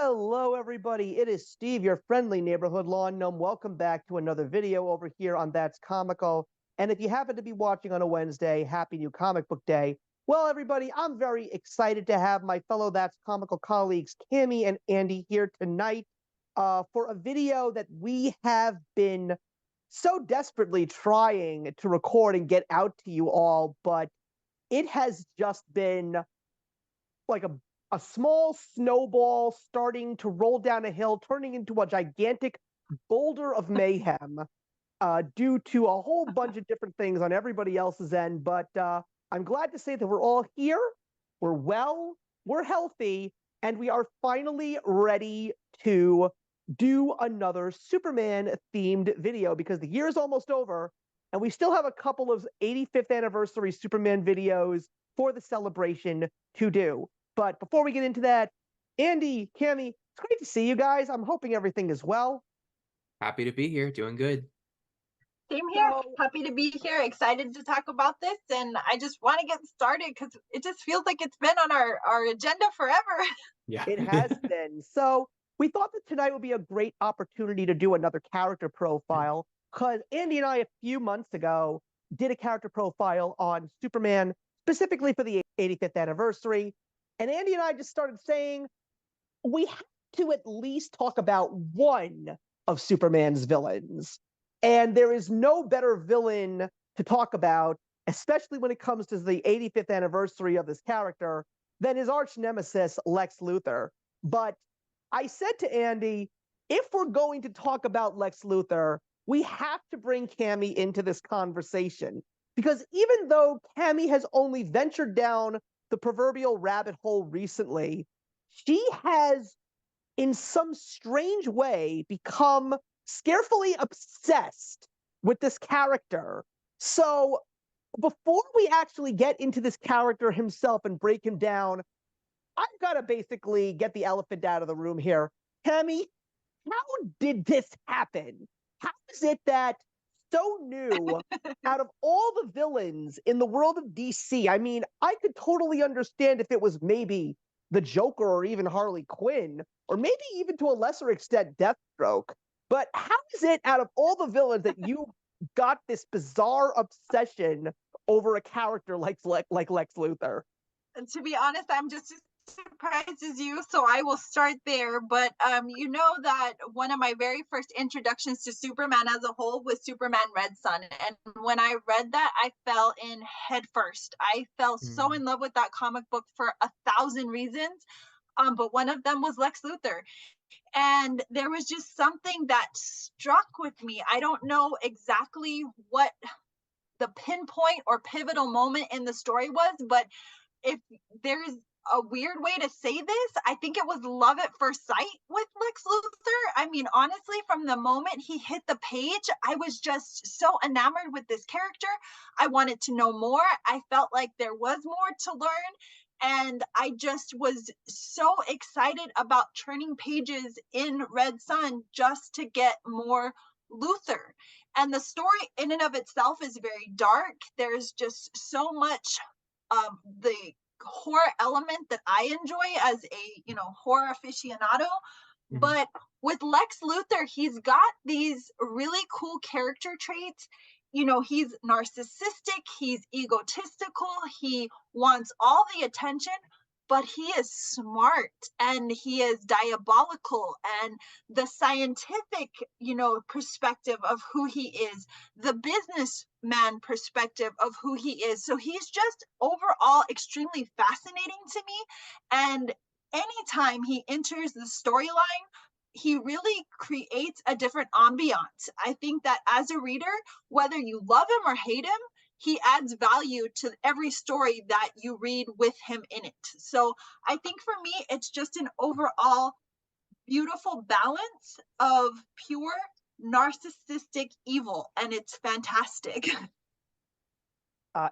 Hello, everybody. It is Steve, your friendly neighborhood lawn gnome. Welcome back to another video over here on That's Comical. And if you happen to be watching on a Wednesday, happy new comic book day. Well, everybody, I'm very excited to have my fellow That's Comical colleagues, Cammy and Andy, here tonight for a video that we have been so desperately trying to record and get out to you all, but it has just been like a small snowball starting to roll down a hill, turning into a gigantic boulder of mayhem due to a whole bunch of different things on everybody else's end. But I'm glad to say that we're all here, we're well, we're healthy, and we are finally ready to do another Superman themed video because the year is almost over and we still have a couple of 85th anniversary Superman videos for the celebration to do. But before we get into that, Andy, Cammy, it's great to see you guys. I'm hoping everything is well. Happy to be here, doing good. Same here. So, Happy to be here. Excited to talk about this. And I just want to get started because it just feels like it's been on our agenda forever. Yeah. it has been. So we thought that tonight would be a great opportunity to do another character profile because Andy and I, a few months ago, did a character profile on Superman, specifically for the 85th anniversary. And Andy and I just started saying, we have to at least talk about one of Superman's villains. And there is no better villain to talk about, especially when it comes to the 85th anniversary of this character, than his arch nemesis, Lex Luthor. But I said to Andy, if we're going to talk about Lex Luthor, we have to bring Cammy into this conversation. Because even though Cammy has only ventured down the proverbial rabbit hole recently, she has, in some strange way, become scarefully obsessed with this character. So before we actually get into this character himself and break him down, I've got to basically get the elephant out of the room here. Cammy, how did this happen? How is it that so new out of all the villains in the world of DC? I mean, I could totally understand if it was maybe the Joker or even Harley Quinn, or maybe even to a lesser extent Deathstroke. But how is it out of all the villains that you got this bizarre obsession over a character like Lex Luthor? And to be honest, I'm just as surprised as you, so I will start there. But you know that one of my very first introductions to Superman as a whole was Superman Red Sun. And when I read that, I fell in head first. I fell so in love with that comic book for 1,000 reasons. But one of them was Lex Luthor. And there was just something that struck with me. I don't know exactly what the pinpoint or pivotal moment in the story was, but if there's a weird way to say this, I think it was love at first sight with Lex Luthor. I mean, honestly, from the moment he hit the page, I was just so enamored with this character. I wanted to know more. I felt like there was more to learn. And I just was so excited about turning pages in Red Sun just to get more Luthor. And the story in and of itself is very dark. There's just so much of the horror element that I enjoy as a horror aficionado. But with Lex Luthor, he's got these really cool character traits. He's narcissistic, he's egotistical, he wants all the attention, but he is smart and he is diabolical. And the scientific, perspective of who he is, the businessman perspective of who he is. So he's just overall extremely fascinating to me. And anytime he enters the storyline, he really creates a different ambiance. I think that as a reader, whether you love him or hate him, he adds value to every story that you read with him in it. So I think for me, it's just an overall beautiful balance of pure narcissistic evil, and it's fantastic.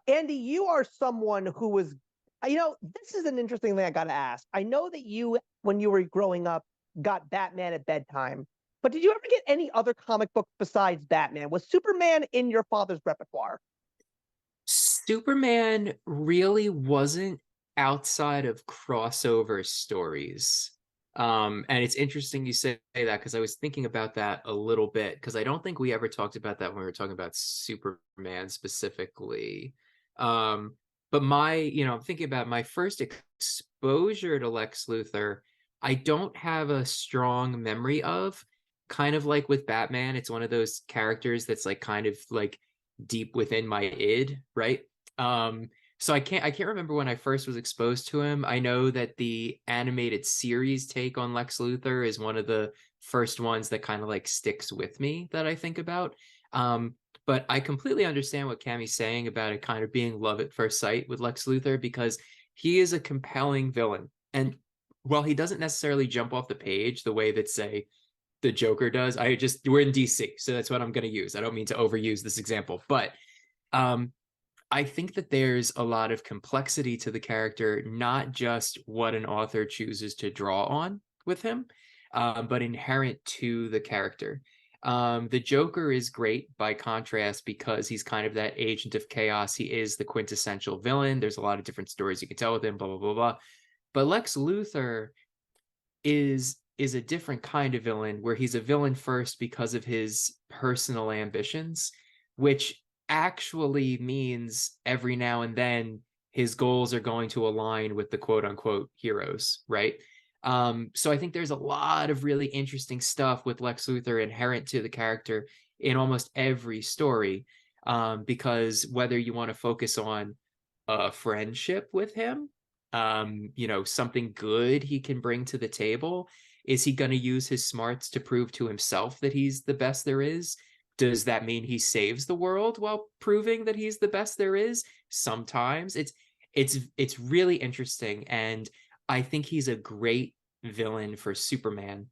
Andy, you are someone who was, this is an interesting thing I got to ask. I know that you, when you were growing up, got Batman at bedtime, but did you ever get any other comic book besides Batman? Was Superman in your father's repertoire? Superman really wasn't outside of crossover stories. And it's interesting you say that because I was thinking about that a little bit because I don't think we ever talked about that when we were talking about Superman specifically. But I'm thinking about my first exposure to Lex Luthor. I don't have a strong memory of. Kind of like with Batman, it's one of those characters that's like kind of like deep within my id, right? So I can't remember when I first was exposed to him. I know that the animated series take on Lex Luthor is one of the first ones that kind of like sticks with me that I think about. But I completely understand what Cammie's saying about it kind of being love at first sight with Lex Luthor because he is a compelling villain. And while he doesn't necessarily jump off the page the way that, say, the Joker does, we're in DC, so that's what I'm going to use. I don't mean to overuse this example, but um, I think that there's a lot of complexity to the character, not just what an author chooses to draw on with him, but inherent to the character. The Joker is great by contrast because he's kind of that agent of chaos. He is the quintessential villain. There's a lot of different stories you can tell with him, blah, blah, blah, blah. But Lex Luthor is a different kind of villain where he's a villain first because of his personal ambitions, which actually means every now and then his goals are going to align with the quote unquote heroes, right? So I think there's a lot of really interesting stuff with Lex Luthor inherent to the character in almost every story. Because whether you want to focus on a friendship with him, something good he can bring to the table, is he going to use his smarts to prove to himself that he's the best there is? Does that mean he saves the world while proving that he's the best there is? Sometimes it's really interesting, and I think he's a great villain for Superman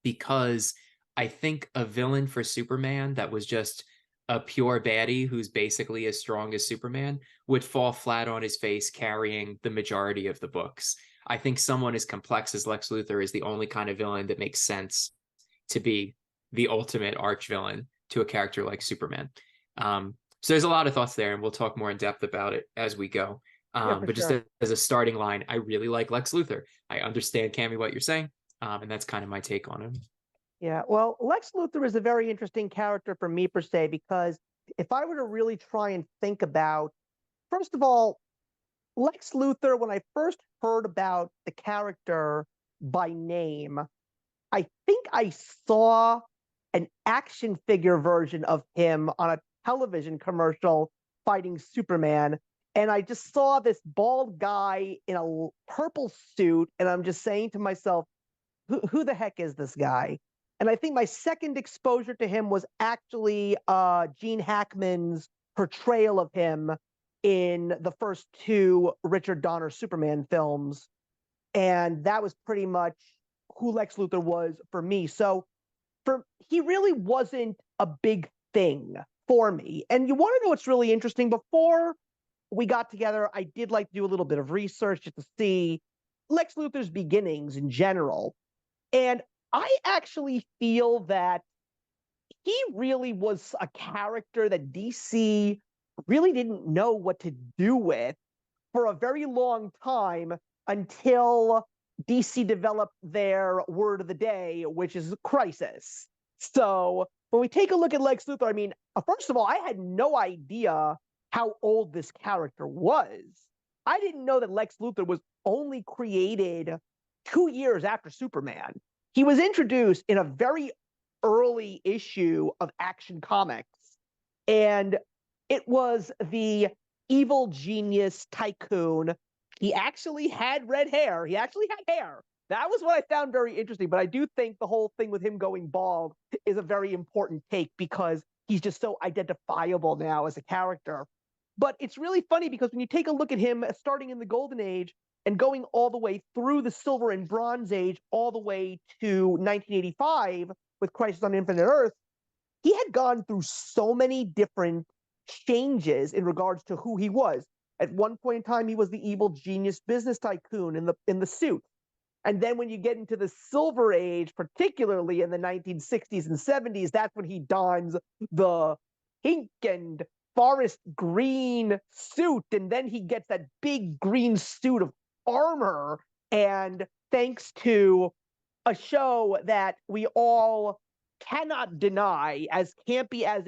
because I think a villain for Superman that was just a pure baddie who's basically as strong as Superman would fall flat on his face carrying the majority of the books. I think someone as complex as Lex Luthor is the only kind of villain that makes sense to be the ultimate arch villain to a character like Superman. So there's a lot of thoughts there, and we'll talk more in depth about it as we go. Yeah, for But just sure. as a starting line, I really like Lex Luthor. I understand, Cammie, what you're saying, and that's kind of my take on him. Yeah, well, Lex Luthor is a very interesting character for me per se, because if I were to really try and think about, first of all, Lex Luthor, when I first heard about the character by name, I think I saw an action figure version of him on a television commercial fighting Superman. And I just saw this bald guy in a purple suit. And I'm just saying to myself, who the heck is this guy? And I think my second exposure to him was actually Gene Hackman's portrayal of him in the first two Richard Donner Superman films. And that was pretty much who Lex Luthor was for me. So he really wasn't a big thing for me. And you want to know what's really interesting? Before we got together, I did like to do a little bit of research just to see Lex Luthor's beginnings in general. And I actually feel that he really was a character that DC really didn't know what to do with for a very long time until DC developed their word of the day, which is crisis. So when we take a look at Lex Luthor, I mean, first of all, I had no idea how old this character was. I didn't know that Lex Luthor was only created 2 years after Superman. He was introduced in a very early issue of Action Comics, and it was the evil genius tycoon. He actually had red hair. He actually had hair. That was what I found very interesting. But I do think the whole thing with him going bald is a very important take because he's just so identifiable now as a character. But it's really funny because when you take a look at him starting in the Golden Age and going all the way through the Silver and Bronze Age, all the way to 1985 with Crisis on Infinite Earth, he had gone through so many different changes in regards to who he was. At one point in time, he was the evil genius business tycoon in the suit. And then when you get into the Silver Age, particularly in the 1960s and 70s, that's when he dons the pink and forest green suit. And then he gets that big green suit of armor. And thanks to a show that we all cannot deny, as campy as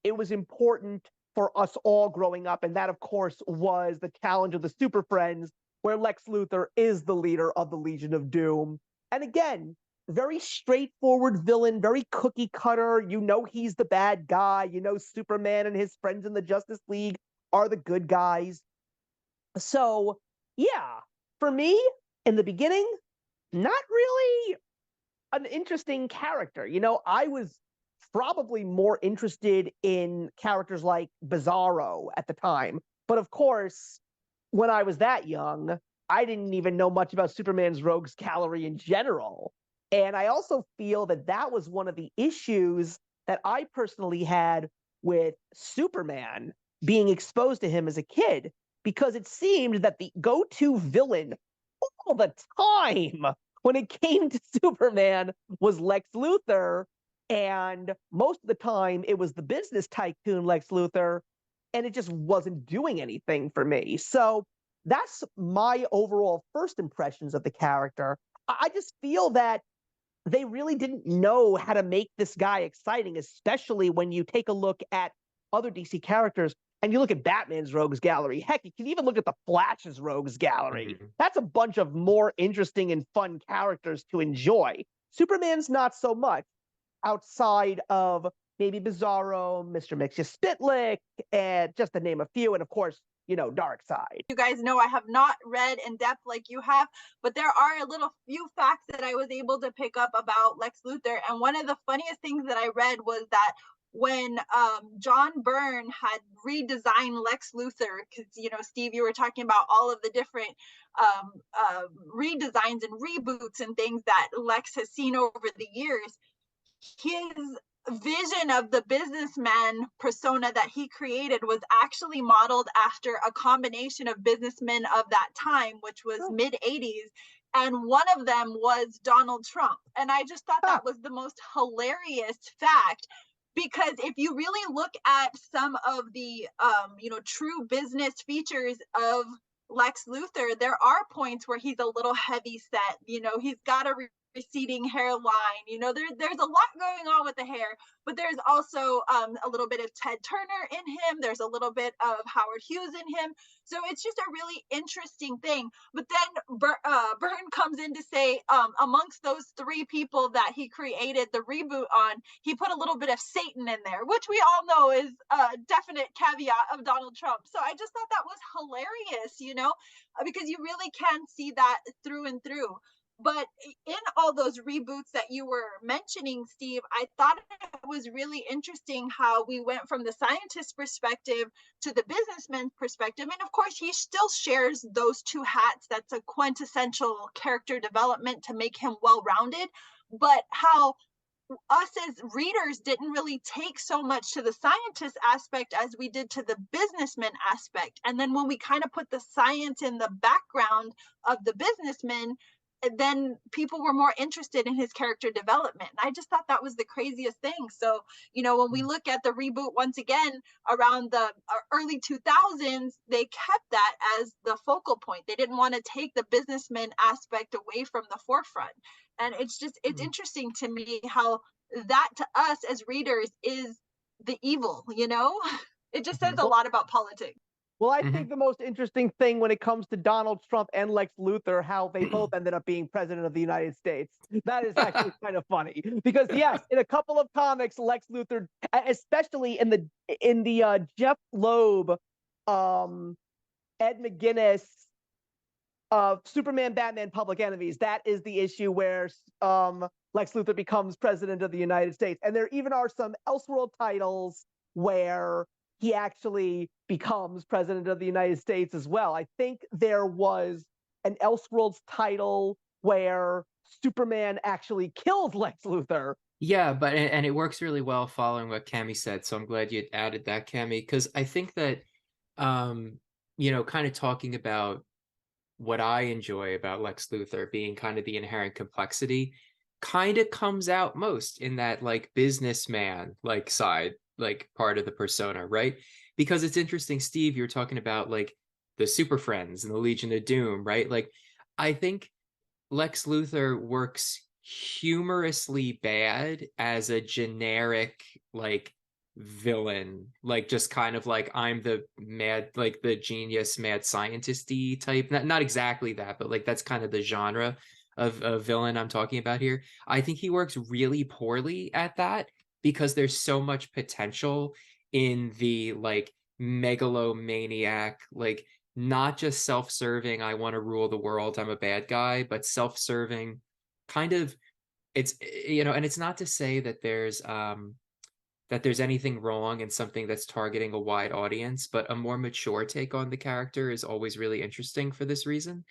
it was important for us all growing up. And that, of course, was the challenge of the Super Friends, where Lex Luthor is the leader of the Legion of Doom. And again, very straightforward villain, very cookie cutter. You know he's the bad guy. You know Superman and his friends in the Justice League are the good guys. So, yeah, for me, in the beginning, not really an interesting character. You know, I was probably more interested in characters like Bizarro at the time. But of course, when I was that young, I didn't even know much about Superman's rogues gallery in general. And I also feel that that was one of the issues that I personally had with Superman being exposed to him as a kid, because it seemed that the go-to villain all the time when it came to Superman was Lex Luthor. And most of the time, it was the business tycoon Lex Luthor, and it just wasn't doing anything for me. So that's my overall first impressions of the character. I just feel that they really didn't know how to make this guy exciting, especially when you take a look at other DC characters and you look at Batman's rogues gallery. Heck, you can even look at the Flash's rogues gallery. Mm-hmm. That's a bunch of more interesting and fun characters to enjoy. Superman's not so much, outside of maybe Bizarro, Mr. Mxyzptlk, and just to name a few, and of course, you know, Darkseid. You guys know I have not read in depth like you have, but there are a little few facts that I was able to pick up about Lex Luthor. And one of the funniest things that I read was that when John Byrne had redesigned Lex Luthor, because, you know, Steve, you were talking about all of the different redesigns and reboots and things that Lex has seen over the years, his vision of the businessman persona that he created was actually modeled after a combination of businessmen of that time, which was mid 80s. And one of them was Donald Trump. And I just thought that was the most hilarious fact, because if you really look at some of the, you know, true business features of Lex Luthor, there are points where he's a little heavy set. You know, he's got a receding hairline. You know, there's a lot going on with the hair, but there's also a little bit of Ted Turner in him. There's a little bit of Howard Hughes in him. So it's just a really interesting thing. But then Byrne comes in to say, amongst those three people that he created the reboot on, he put a little bit of Satan in there, which we all know is a definite caveat of Donald Trump. So I just thought that was hilarious, you know, because you really can see that through and through. But in all those reboots that you were mentioning, Steve, I thought it was really interesting how we went from the scientist perspective to the businessman perspective. And of course, he still shares those two hats. That's a quintessential character development to make him well-rounded. But how us as readers didn't really take so much to the scientist aspect as we did to the businessman aspect. And then when we kind of put the science in the background of the businessman, then people were more interested in his character development. And I just thought that was the craziest thing. So, you know, when we look at the reboot once again around the early 2000s, they kept that as the focal point. They didn't want to take the businessman aspect away from the forefront. And it's interesting to me how that to us as readers is the evil, you know? It just says a lot about politics. Well, I think the most interesting thing when it comes to Donald Trump and Lex Luthor, how they both ended up being president of the United States. That is actually kind of funny, because yes, in a couple of comics, Lex Luthor, especially in the Jeff Loeb, Ed McGuinness, Superman, Batman, Public Enemies, that is the issue where Lex Luthor becomes president of the United States. And there even are some Elseworld titles where he actually becomes president of the United States as well. I think there was an Elseworlds title where Superman actually kills Lex Luthor. Yeah, but and it works really well following what Cami said. So I'm glad you added that, Cami, because I think that, you know, kind of talking about what I enjoy about Lex Luthor being kind of the inherent complexity kind of comes out most in that like businessman like side, like part of the persona, right? Because it's interesting, Steve, you're talking about like the Super Friends and the Legion of Doom, right? Like I think Lex Luthor works humorously bad as a generic like villain, like just kind of like I'm the mad, like the genius mad scientist-y type. Not exactly that, but like that's kind of the genre of villain I'm talking about here. I think he works really poorly at that because there's so much potential in the like megalomaniac, like not just self-serving, I want to rule the world, I'm a bad guy, but self-serving kind of, it's, and it's not to say that there's anything wrong in something that's targeting a wide audience, but a more mature take on the character is always really interesting for this reason,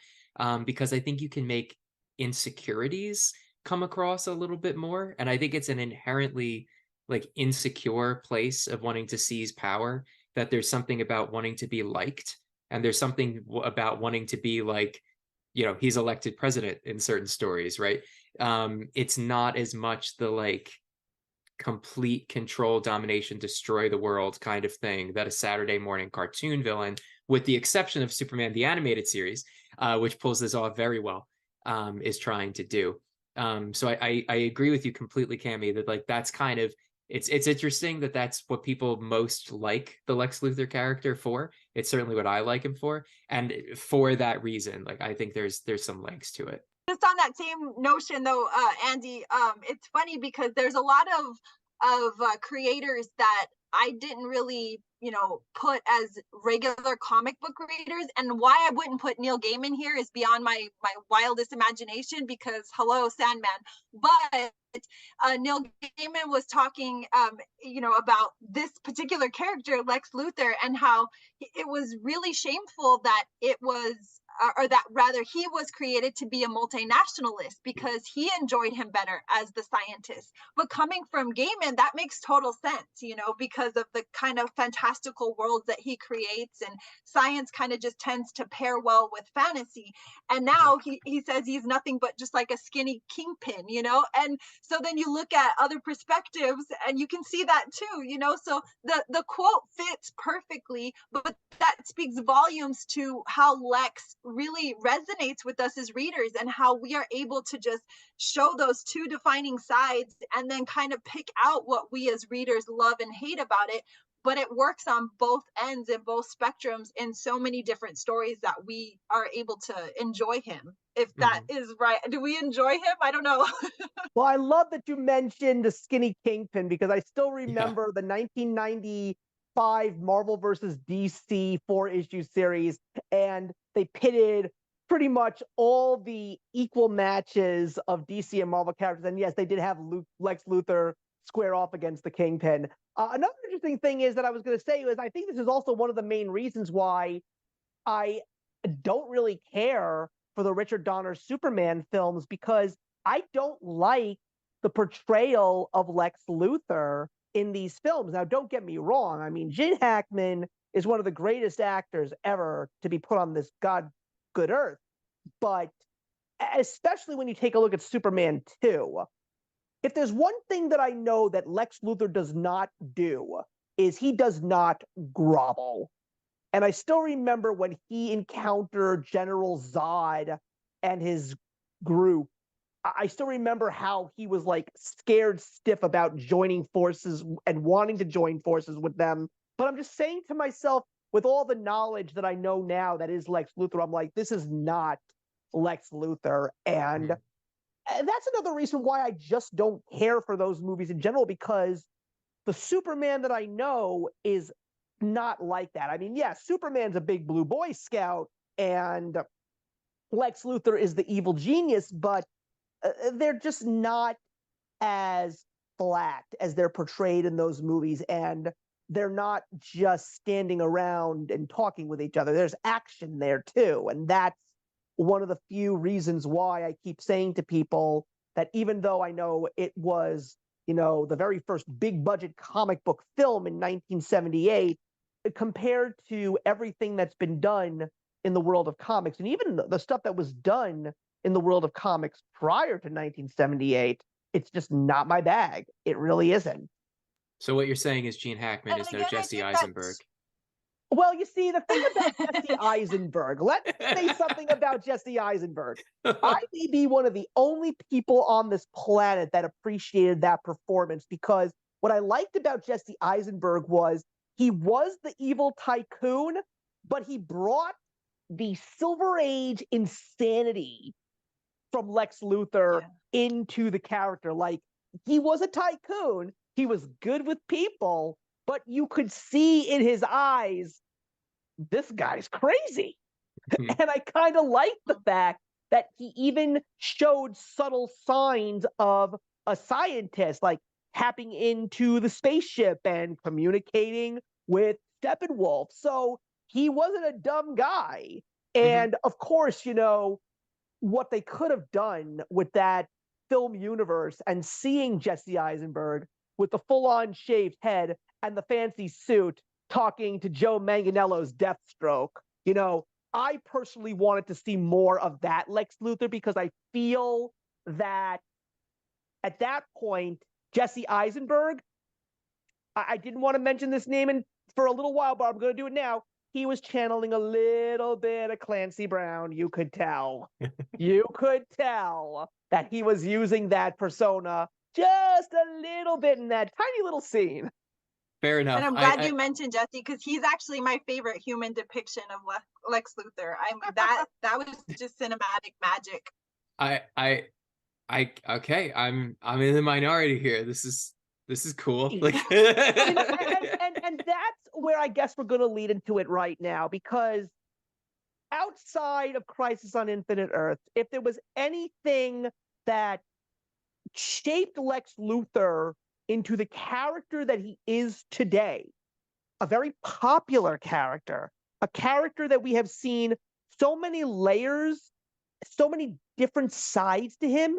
because I think you can make insecurities come across a little bit more, and I think it's an inherently like insecure place of wanting to seize power, that there's something about wanting to be liked, and there's something about wanting to be like, he's elected president in certain stories, right? It's not as much the like complete control, domination, destroy the world kind of thing that a Saturday morning cartoon villain, with the exception of Superman the Animated Series, which pulls this off very well, is trying to do. So I agree with you completely, Cammy, that like that's kind of, it's interesting that that's what people most like the Lex Luthor character for. It's certainly what I like him for, and for that reason, like I think there's some legs to it. Just on that same notion though, Andy, it's funny because there's a lot of creators that I didn't really, put as regular comic book readers, and why I wouldn't put Neil Gaiman here is beyond my wildest imagination, because hello Sandman. But Neil Gaiman was talking, about this particular character, Lex Luthor, and how it was really shameful that it was, or that rather he was created to be a multinationalist because he enjoyed him better as the scientist. But coming from Gaiman, that makes total sense, because of the kind of fantastical worlds that he creates, and science kind of just tends to pair well with fantasy. And now he says he's nothing but just like a skinny kingpin, and so then you look at other perspectives and you can see that too, so the quote fits perfectly, but that speaks volumes to how Lex really resonates with us as readers, and how we are able to just show those two defining sides and then kind of pick out what we as readers love and hate about it. But it works on both ends and both spectrums in so many different stories that we are able to enjoy him. If that is right. Do we enjoy him? I don't know. Well, I love that you mentioned the skinny kingpin, because I still remember the 1995 Marvel versus DC 4-issue series, and they pitted pretty much all the equal matches of DC and Marvel characters. And yes, they did have Lex Luthor square off against the Kingpin. Another interesting thing is that I was going to say was, I think this is also one of the main reasons why I don't really care for the Richard Donner Superman films, because I don't like the portrayal of Lex Luthor in these films. Now, don't get me wrong. I mean, Gene Hackman is one of the greatest actors ever to be put on this god good earth. But especially when you take a look at Superman 2, if there's one thing that I know that Lex Luthor does not do, is he does not grovel. And I still remember when he encountered General Zod and his group, I still remember how he was like scared stiff about joining forces and wanting to join forces with them. But I'm just saying to myself, with all the knowledge that I know now that is Lex Luthor, I'm like, this is not Lex Luthor. And that's another reason why I just don't care for those movies in general, because the Superman that I know is not like that. I mean, yeah, Superman's a big blue Boy Scout and Lex Luthor is the evil genius, but they're just not as flat as they're portrayed in those movies, and they're not just standing around and talking with each other. There's action there too, and that's one of the few reasons why I keep saying to people that even though I know it was, the very first big budget comic book film in 1978, compared to everything that's been done in the world of comics, and even the stuff that was done in the world of comics prior to 1978, it's just not my bag. It really isn't. So what you're saying is Gene Hackman is no Jesse Eisenberg. Well, you see, the thing about Jesse Eisenberg, let me say something about Jesse Eisenberg. I may be one of the only people on this planet that appreciated that performance, because what I liked about Jesse Eisenberg was he was the evil tycoon, but he brought the Silver Age insanity from Lex Luthor into the character. Like, he was a tycoon, he was good with people, but you could see in his eyes, this guy's crazy. And I kind of like the fact that he even showed subtle signs of a scientist, like tapping into the spaceship and communicating with Steppenwolf. So he wasn't a dumb guy. And of course, you know, what they could have done with that film universe and seeing Jesse Eisenberg with the full-on shaved head and the fancy suit talking to Joe Manganiello's Deathstroke. You know, I personally wanted to see more of that Lex Luthor, because I feel that at that point, Jesse Eisenberg, I didn't want to mention this name for a little while, but I'm going to do it now. He was channeling a little bit of Clancy Brown. You could tell. You could tell that he was using that persona just a little bit in that tiny little scene. Fair enough. And I'm glad you mentioned Jesse, because he's actually my favorite human depiction of Lex Luthor. I mean, that was just cinematic magic. Okay, I'm in the minority here. This is cool. Like, and that's where I guess we're going to lead into it right now, because outside of Crisis on Infinite Earths, if there was anything that shaped Lex Luthor into the character that he is today, a very popular character, a character that we have seen so many layers, so many different sides to him,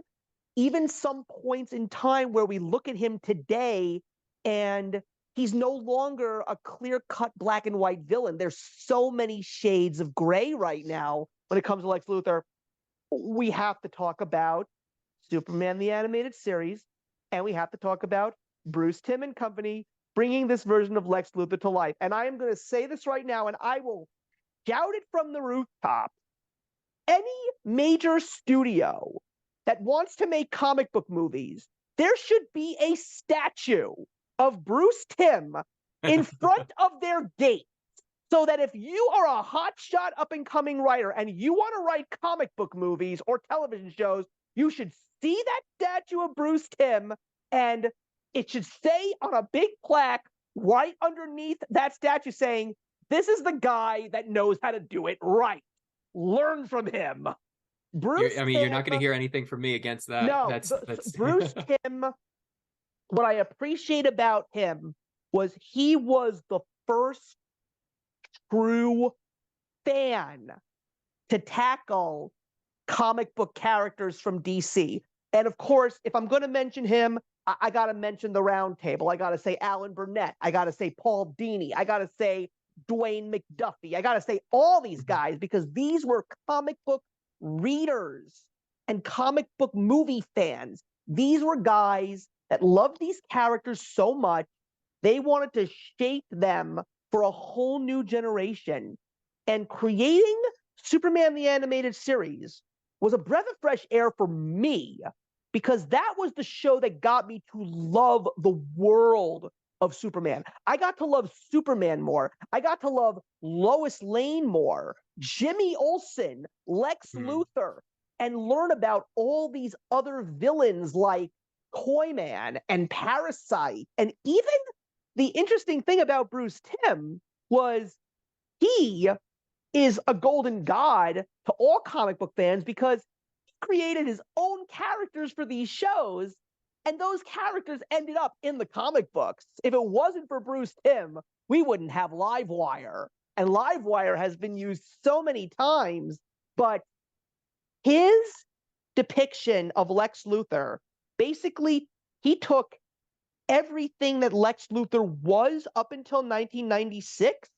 even some points in time where we look at him today and he's no longer a clear-cut black and white villain. There's so many shades of gray right now when it comes to Lex Luthor. We have to talk about Superman the Animated Series, and we have to talk about Bruce Timm and company bringing this version of Lex Luthor to life. And I am going to say this right now, and I will shout it from the rooftop. Any major studio that wants to make comic book movies, there should be a statue of Bruce Timm in front of their gate, so that if you are a hotshot up-and-coming writer and you want to write comic book movies or television shows, you should see that statue of Bruce Timm, and it should say on a big plaque right underneath that statue saying, "This is the guy that knows how to do it right. Learn from him." Bruce I mean, Timm, you're not going to hear anything from me against that. No, that's Bruce Timm. What I appreciate about him was he was the first true fan to tackle comic book characters from DC. And of course, if I'm going to mention him, I got to mention the Round Table. I got to say Alan Burnett. I got to say Paul Dini. I got to say Dwayne McDuffie. I got to say all these guys, because these were comic book readers and comic book movie fans. These were guys that loved these characters so much, they wanted to shape them for a whole new generation. And creating Superman the Animated Series was a breath of fresh air for me, because that was the show that got me to love the world of Superman. I got to love Superman more. I got to love Lois Lane more, Jimmy Olsen, Lex Luthor, and learn about all these other villains like Toyman and Parasite. And even the interesting thing about Bruce Timm was he is a golden god to all comic book fans, because he created his own characters for these shows, and those characters ended up in the comic books. If it wasn't for Bruce Timm, we wouldn't have Livewire. And Livewire has been used so many times, but his depiction of Lex Luthor, basically, he took everything that Lex Luthor was up until 1996,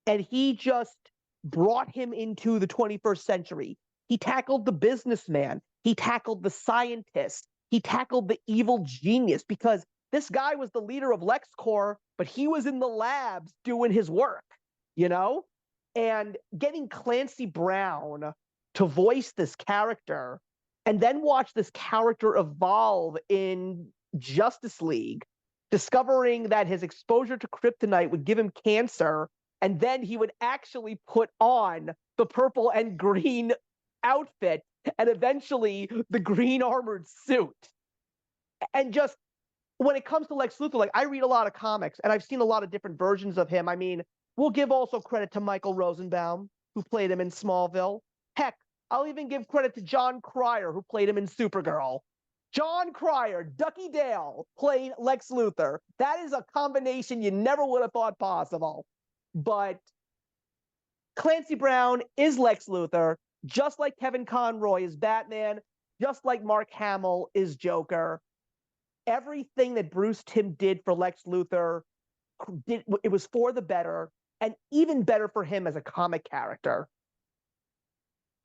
and he just brought him into the 21st century. He tackled the businessman. He tackled the scientist. He tackled the evil genius, because this guy was the leader of LexCorp, but he was in the labs doing his work. you know? And getting Clancy Brown to voice this character and then watch this character evolve in Justice League, discovering that his exposure to kryptonite would give him cancer, and then he would actually put on the purple and green outfit and eventually the green armored suit. And just when it comes to Lex Luthor, like, I read a lot of comics and I've seen a lot of different versions of him. I mean, we'll give also credit to Michael Rosenbaum, who played him in Smallville. Heck, I'll even give credit to John Cryer, who played him in Supergirl. John Cryer, Ducky Dale, played Lex Luthor. That is a combination you never would have thought possible. But Clancy Brown is Lex Luthor, just like Kevin Conroy is Batman, just like Mark Hamill is Joker. Everything that Bruce Timm did for Lex Luthor, it was for the better, and even better for him as a comic character.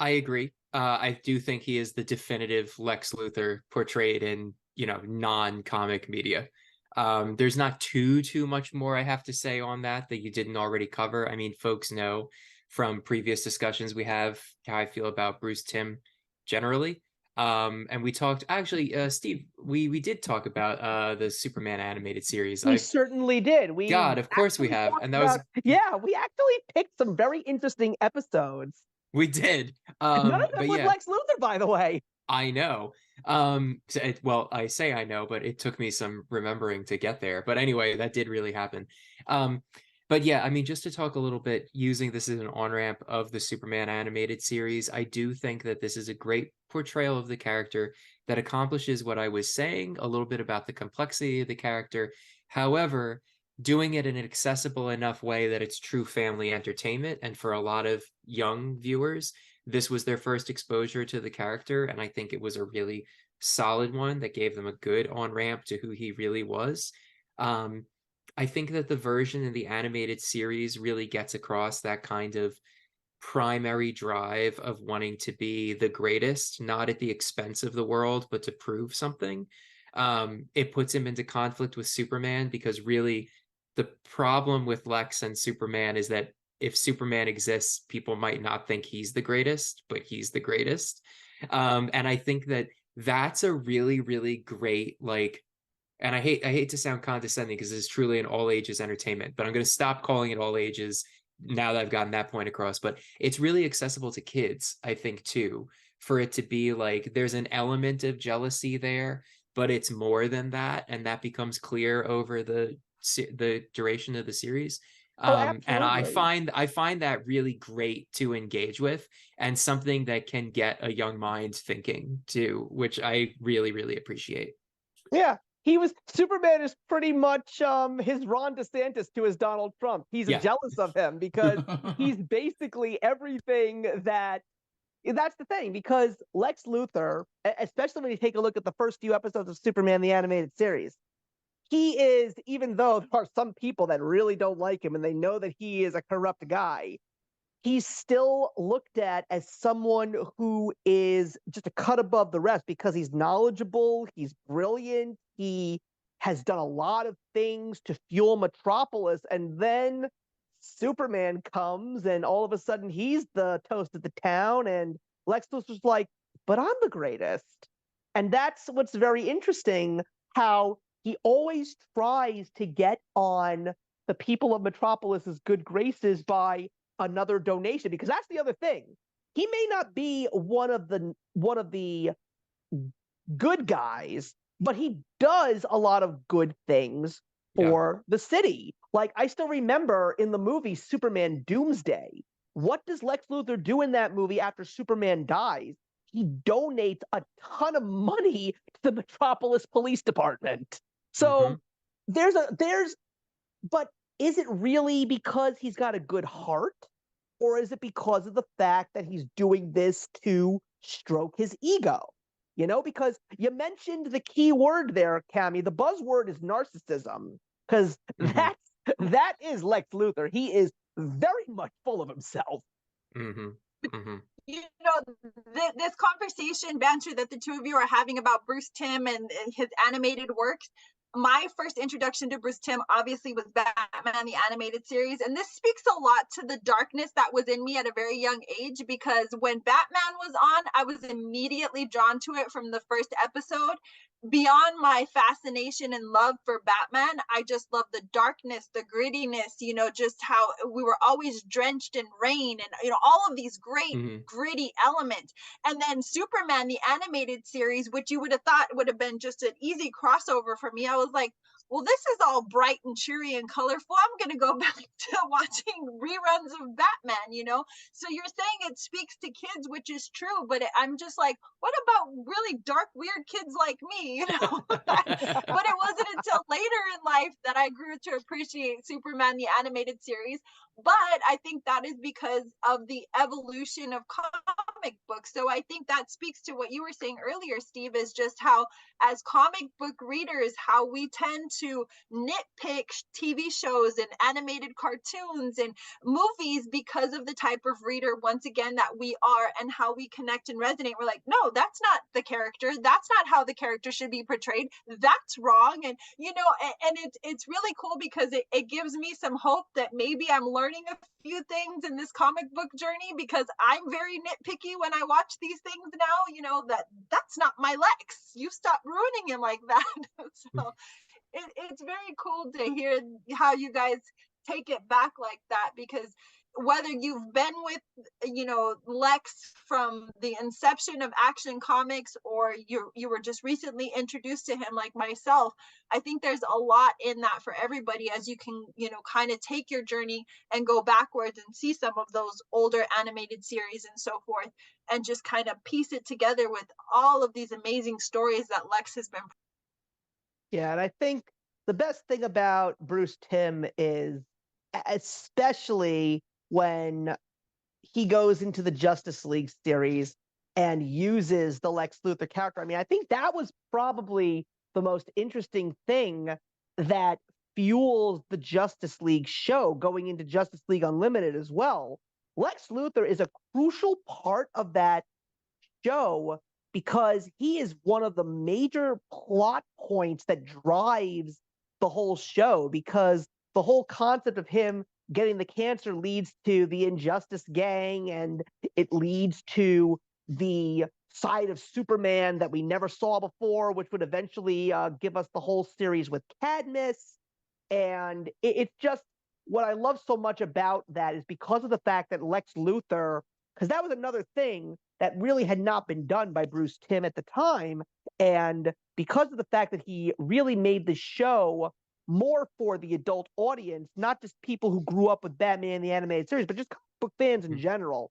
I agree. I do think he is the definitive Lex Luthor portrayed in, non-comic media. There's not too much more I have to say on that you didn't already cover. I mean, folks know from previous discussions we have how I feel about Bruce Timm generally. And we talked, actually, Steve, we did talk about the Superman animated series. We certainly did. God, of course we have. And that was, yeah, we actually picked some very interesting episodes. we did. None of them with Lex Luthor, by the way. I know. Well, I say I know, but it took me some remembering to get there. But anyway, that did really happen. But yeah, I mean, just to talk a little bit, using this as an on-ramp of the Superman animated series, I do think that this is a great portrayal of the character that accomplishes what I was saying, a little bit about the complexity of the character. However, doing it in an accessible enough way that it's true family entertainment. And for a lot of young viewers, this was their first exposure to the character. And I think it was a really solid one that gave them a good on-ramp to who he really was. I think that the version in the animated series really gets across that kind of primary drive of wanting to be the greatest, not at the expense of the world, but to prove something. It puts him into conflict with Superman, because really the problem with Lex and Superman is that if Superman exists, people might not think he's the greatest, but he's the greatest. And I think that that's a really, really great, and I hate to sound condescending because this is truly an all ages entertainment, but I'm going to stop calling it all ages now that I've gotten that point across. But it's really accessible to kids, I think, too, for it to be like there's an element of jealousy there, but it's more than that, and that becomes clear over the duration of the series. And I find that really great to engage with, and something that can get a young mind thinking too, which I really, really appreciate. Yeah. Superman is pretty much his Ron DeSantis to his Donald Trump. He's jealous of him because he's basically everything that's the thing, because Lex Luthor, especially when you take a look at the first few episodes of Superman the Animated Series, he is, even though there are some people that really don't like him and they know that he is a corrupt guy, he's still looked at as someone who is just a cut above the rest because he's knowledgeable, he's brilliant, he has done a lot of things to fuel Metropolis, and then Superman comes and all of a sudden he's the toast of the town, and Lex Luthor's like, but I'm the greatest. And that's what's very interesting, how he always tries to get on the people of Metropolis's good graces by another donation, because that's the other thing. He may not be one of the good guys, but he does a lot of good things for the city. Like, I still remember in the movie Superman Doomsday, what does Lex Luthor do in that movie after Superman dies? He donates a ton of money to the Metropolis Police Department. So but is it really because he's got a good heart? Or is it because of the fact that he's doing this to stroke his ego? Because you mentioned the key word there, Cammy. The buzzword is narcissism, because that is Lex Luthor. He is very much full of himself. This conversation banter that the two of you are having about Bruce Timm and his animated works, my first introduction to Bruce Timm obviously was Batman the Animated Series. And this speaks a lot to the darkness that was in me at a very young age, because when Batman was on, I was immediately drawn to it from the first episode. Beyond my fascination and love for Batman, I just love the darkness, the grittiness, just how we were always drenched in rain and, all of these great Mhm. gritty elements. And then Superman, the animated series, which you would have thought would have been just an easy crossover for me. I was like, well, this is all bright and cheery and colorful. I'm going to go back to watching reruns of Batman. So you're saying it speaks to kids, which is true, but I'm just like, what about really dark, weird kids like me? But it wasn't until later in life that I grew to appreciate Superman, the animated series. But I think that is because of the evolution of comic books. So I think that speaks to what you were saying earlier, Steve, is just how, as comic book readers, how we tend to nitpick TV shows and animated cartoons and movies because of the type of reader, once again, that we are, and how we connect and resonate. We're like, no, that's not the character. That's not how the character should be portrayed. That's wrong. And, it's really cool because it gives me some hope that maybe I'm learning a few things in this comic book journey, because I'm very nitpicky when I watch these things now, that's not my Lex. You stop ruining him like that. So it's very cool to hear how you guys take it back like that, because whether you've been with Lex from the inception of Action Comics, or you were just recently introduced to him like myself, I think there's a lot in that for everybody, as you can kind of take your journey and go backwards and see some of those older animated series and so forth, and just kind of piece it together with all of these amazing stories that Lex has been. Yeah, and I think the best thing about Bruce Timm is, especially when he goes into the Justice League series and uses the Lex Luthor character. I mean, I think that was probably the most interesting thing that fuels the Justice League show going into Justice League Unlimited as well. Lex Luthor is a crucial part of that show because he is one of the major plot points that drives the whole show, because the whole concept of him getting the cancer leads to the Injustice Gang, and it leads to the side of Superman that we never saw before, which would eventually give us the whole series with Cadmus. And it's just, what I love so much about that is because of the fact that Lex Luthor, because that was another thing that really had not been done by Bruce Timm at the time. And because of the fact that he really made the show more for the adult audience, not just people who grew up with Batman the Animated Series, but just comic book fans in general,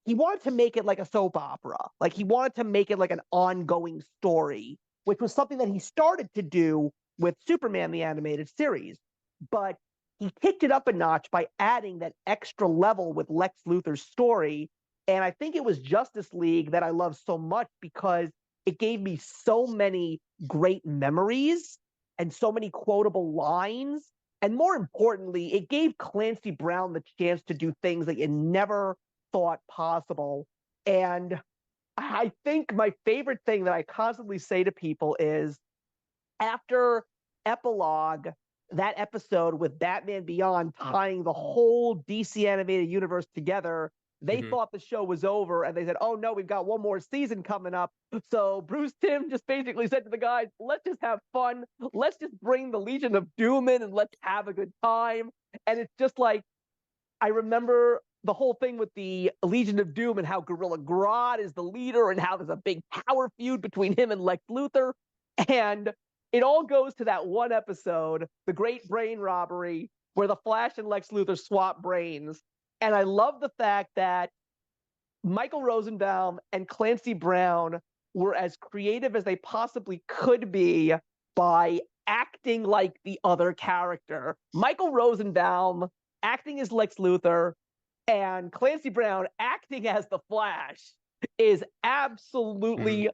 he wanted to make it like a soap opera. Like, he wanted to make it like an ongoing story, which was something that he started to do with Superman the Animated Series. But he kicked it up a notch by adding that extra level with Lex Luthor's story. And I think it was Justice League that I love so much because it gave me so many great memories and so many quotable lines. And more importantly, it gave Clancy Brown the chance to do things that you never thought possible. And I think my favorite thing that I constantly say to people is, after Epilogue, that episode with Batman Beyond tying the whole DC animated universe together, they thought the show was over, and they said, oh no, we've got one more season coming up. So Bruce Timm just basically said to the guys, let's just have fun. Let's just bring the Legion of Doom in and let's have a good time. And it's just like, I remember the whole thing with the Legion of Doom and how Gorilla Grodd is the leader and how there's a big power feud between him and Lex Luthor. And it all goes to that one episode, The Great Brain Robbery, where the Flash and Lex Luthor swap brains. And I love the fact that Michael Rosenbaum and Clancy Brown were as creative as they possibly could be by acting like the other character. Michael Rosenbaum acting as Lex Luthor and Clancy Brown acting as the Flash is absolutely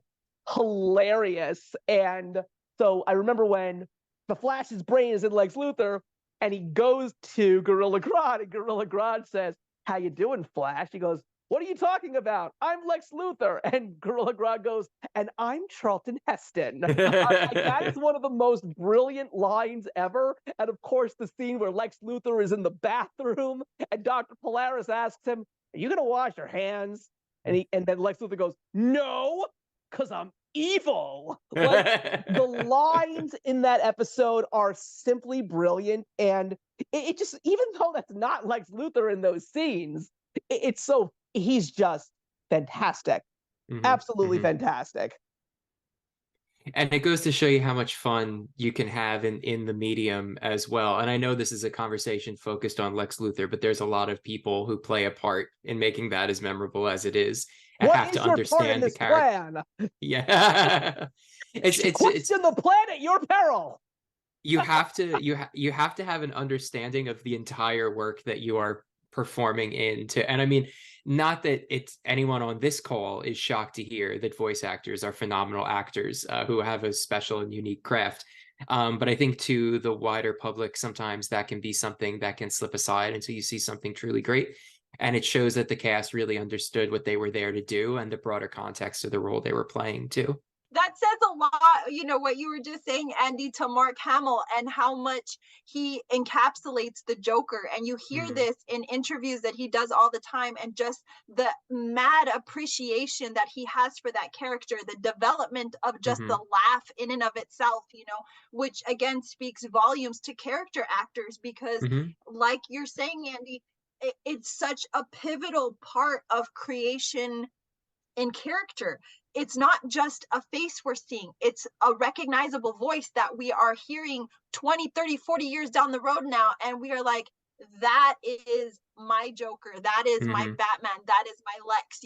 hilarious. And so I remember when the Flash's brain is in Lex Luthor and he goes to Gorilla Grodd, and Gorilla Grodd says, how you doing, Flash? He goes, What are you talking about? I'm Lex Luthor. And Gorilla Grodd goes, and I'm Charlton Heston. Like, that is one of the most brilliant lines ever. And of course, the scene where Lex Luthor is in the bathroom and Dr. Polaris asks him, are you going to wash your hands? And then Lex Luthor goes, no, because I'm evil. Like, the lines in that episode are simply brilliant. And it just, even though that's not Lex Luthor in those scenes, it's so, he's just fantastic. Absolutely fantastic. And it goes to show you how much fun you can have in the medium as well. And I know this is a conversation focused on Lex Luthor, but there's a lot of people who play a part in making that as memorable as it is, and What have is to your part in understand the this character. plan? Yeah. it's Question the plan at your peril. you have to you have to have an understanding of the entire work that you are performing into. And I mean, not that it's anyone on this call is shocked to hear that voice actors are phenomenal actors who have a special and unique craft. But I think to the wider public, sometimes that can be something that can slip aside until you see something truly great. And it shows that the cast really understood what they were there to do and the broader context of the role they were playing too. That says a lot, what you were just saying, Andy, to Mark Hamill and how much he encapsulates the Joker. And you hear this in interviews that he does all the time, and just the mad appreciation that he has for that character, the development of just the laugh in and of itself, which again speaks volumes to character actors, because like you're saying, Andy, it's such a pivotal part of creation in character. It's not just a face we're seeing, it's a recognizable voice that we are hearing 20, 30, 40 years down the road now, and we are like, that is my Joker, that is my Batman, that is my Lex,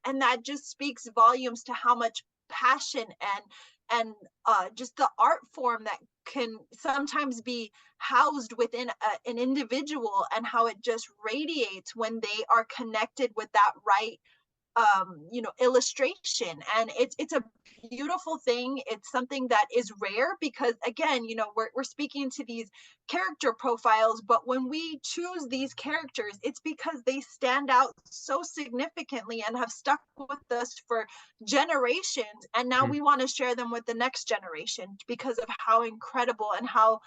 and that just speaks volumes to how much passion and just the art form that can sometimes be housed within an individual, and how it just radiates when they are connected with that right illustration. And it's a beautiful thing. It's something that is rare, because again, we're speaking to these character profiles, but when we choose these characters, it's because they stand out so significantly and have stuck with us for generations, and now we want to share them with the next generation because of how incredible and how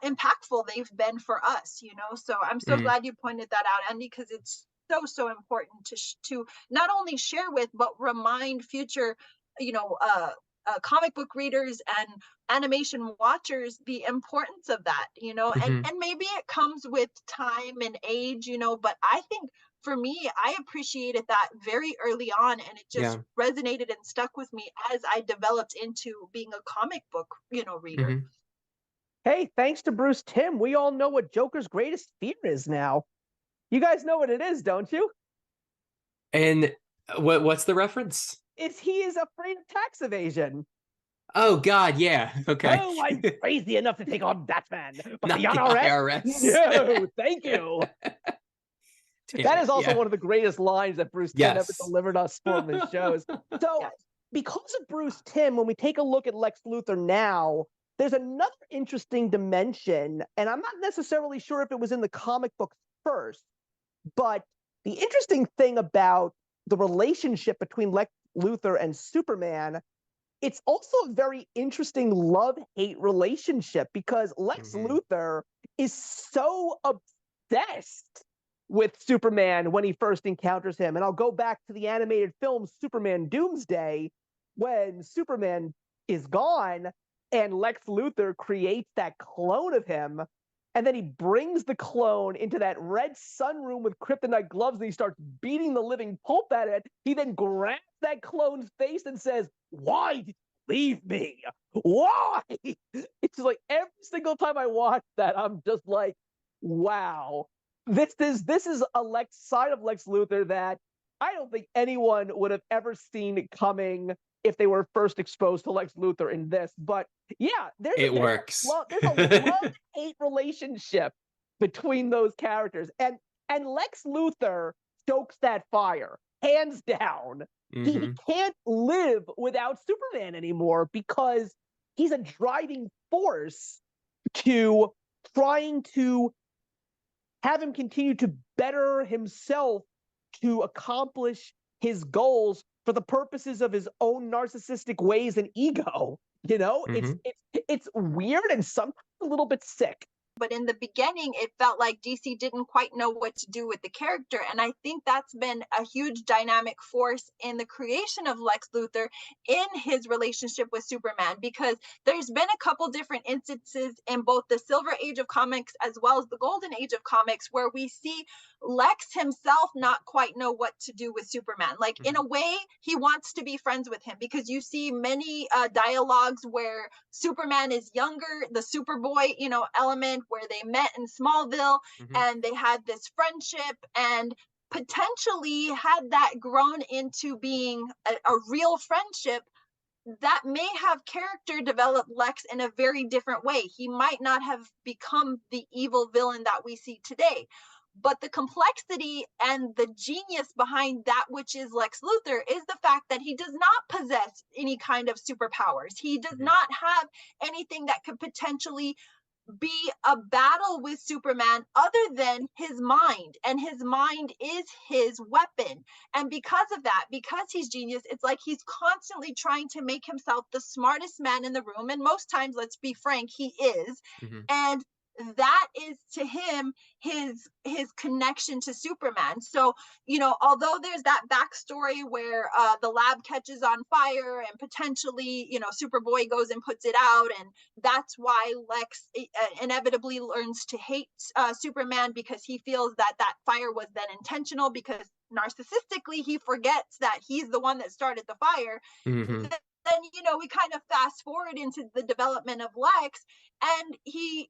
impactful they've been for us. So I'm so glad you pointed that out, Andy, because it's so important to not only share with, but remind future comic book readers and animation watchers the importance of that. And maybe it comes with time and age, but I think for me, I appreciated that very early on, and it just resonated and stuck with me as I developed into being a comic book reader. Hey, thanks to Bruce Timm, we all know what Joker's greatest fear is now. You guys know what it is, don't you? And what's the reference? He is afraid of tax evasion. Oh God, yeah. Okay. Oh, I'm crazy enough to take on Batman, but Not the IRS? No, thank you. That is also one of the greatest lines that Bruce Timm ever delivered us for his shows. So, because of Bruce Timm, when we take a look at Lex Luthor now, there's another interesting dimension, and I'm not necessarily sure if it was in the comic books first, but the interesting thing about the relationship between Lex Luthor and Superman, it's also a very interesting love-hate relationship, because Lex Luthor is so obsessed with Superman when he first encounters him. And I'll go back to the animated film Superman Doomsday, when Superman is gone and Lex Luthor creates that clone of him. And then he brings the clone into that red sunroom with kryptonite gloves, and he starts beating the living pulp at it. He then grabs that clone's face and says, "Why did you leave me? Why?" It's like every single time I watch that, I'm just like, wow. This is a side of Lex Luthor that I don't think anyone would have ever seen coming if they were first exposed to Lex Luthor in this. But yeah, there's a love-hate relationship between those characters. And Lex Luthor stokes that fire, hands down. He can't live without Superman anymore, because he's a driving force to trying to have him continue to better himself to accomplish his goals for the purposes of his own narcissistic ways and ego. You know, it's weird and sometimes a little bit sick. But in the beginning, it felt like DC didn't quite know what to do with the character. And I think that's been a huge dynamic force in the creation of Lex Luthor in his relationship with Superman, because there's been a couple different instances in both the Silver Age of comics as well as the Golden Age of comics where we see Lex himself not quite know what to do with Superman. Like, in a way, he wants to be friends with him, because you see many dialogues where Superman is younger, the Superboy, element, where they met in Smallville and they had this friendship, and potentially had that grown into being a real friendship, that may have character developed Lex in a very different way. He might not have become the evil villain that we see today. But the complexity and the genius behind that which is Lex Luthor is the fact that he does not possess any kind of superpowers. He does not have anything that could potentially be a battle with Superman other than his mind, and his mind is his weapon. And because of that, because he's genius, it's like he's constantly trying to make himself the smartest man in the room, and most times, let's be frank, he is. And that is to him his connection to Superman. So, although there's that backstory where the lab catches on fire and potentially, Superboy goes and puts it out, and that's why Lex inevitably learns to hate Superman, because he feels that fire was then intentional, because narcissistically he forgets that he's the one that started the fire. Then we kind of fast forward into the development of Lex, and he's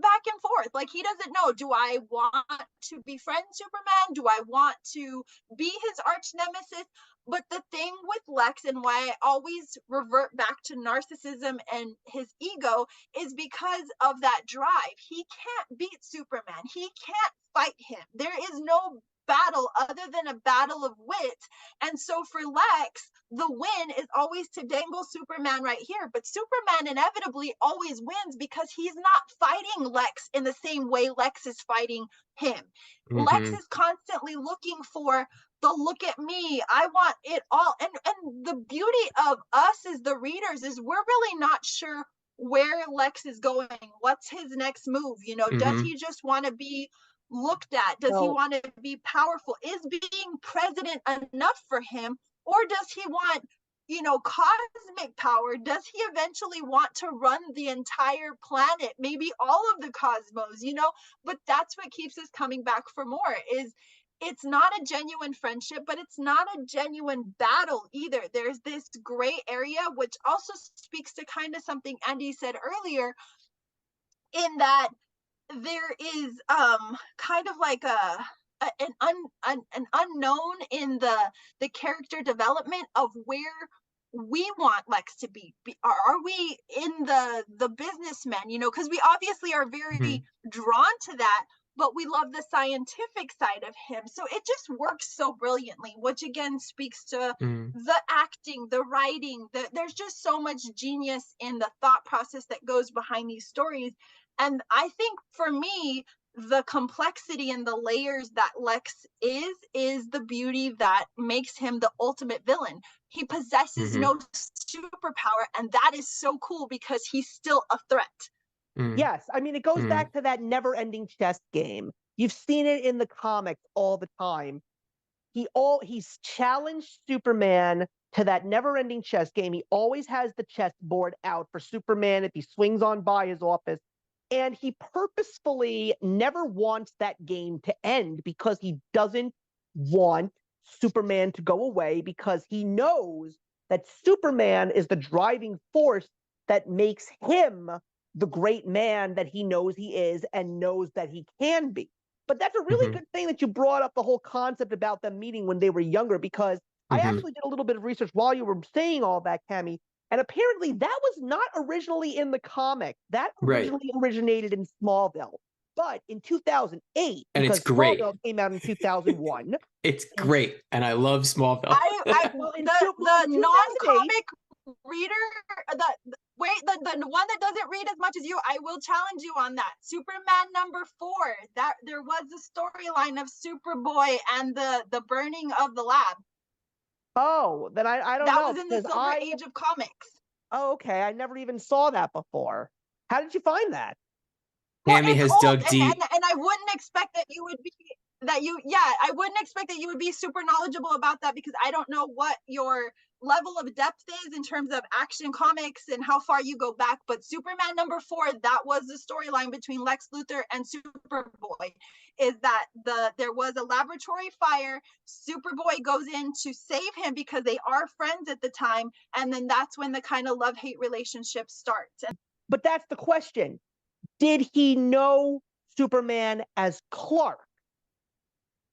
back and forth. Like, he doesn't know, do I want to befriend Superman? Do I want to be his arch nemesis? But the thing with Lex, and why I always revert back to narcissism and his ego, is because of that drive. He can't beat Superman. He can't fight him. There is no battle other than a battle of wit. And so for Lex, the win is always to dangle Superman right here. But Superman inevitably always wins, because he's not fighting Lex in the same way Lex is fighting him. Lex is constantly looking for the look at me, I want it all. And the beauty of us as the readers is we're really not sure where Lex is going. What's his next move? Does he just want to be looked at? Does he want to be powerful? Is being president enough for him? Or does he want, cosmic power? Does he eventually want to run the entire planet, maybe all of the cosmos, But that's what keeps us coming back for more. It's not a genuine friendship, but it's not a genuine battle either. There's this gray area, which also speaks to kind of something Andy said earlier, in that there is kind of like an unknown in the character development of where we want Lex to be. Are we in the businessmen, because we obviously are very drawn to that, but we love the scientific side of him. So it just works so brilliantly, which again speaks to the acting, the writing. There's just so much genius in the thought process that goes behind these stories. And I think for me, the complexity and the layers that Lex is the beauty that makes him the ultimate villain. He possesses no superpower, and that is so cool because he's still a threat. Yes, I mean, it goes back to that never-ending chess game. You've seen it in the comics all the time. He's challenged Superman to that never-ending chess game. He always has the chessboard out for Superman if he swings on by his office. And he purposefully never wants that game to end because he doesn't want Superman to go away, because he knows that Superman is the driving force that makes him the great man that he knows he is and knows that he can be. But that's a really good thing that you brought up the whole concept about them meeting when they were younger, because I actually did a little bit of research while you were saying all that, Cami. And apparently that was not originally in the comic. That originally originated in Smallville. But in 2008, and because it's great. Smallville came out in 2001. It's great. And I love Smallville. The non-comic reader, Wait, the one that doesn't read as much as you, I will challenge you on that. Superman #4. That there was a storyline of Superboy and the burning of the lab. Oh, then I don't That know, was in the because Silver Age of comics. Oh, okay. I never even saw that before. How did you find that? Well, Tammy it's has old, dug deep. and I wouldn't expect that you would be I wouldn't expect that you would be super knowledgeable about that, because I don't know what your level of depth is in terms of Action Comics and how far you go back. But Superman #4, that was the storyline between Lex Luthor and Superboy, is that there was a laboratory fire. Superboy goes in to save him because they are friends at the time, and then that's when the kind of love-hate relationship starts. But that's the question. Did he know Superman as Clark?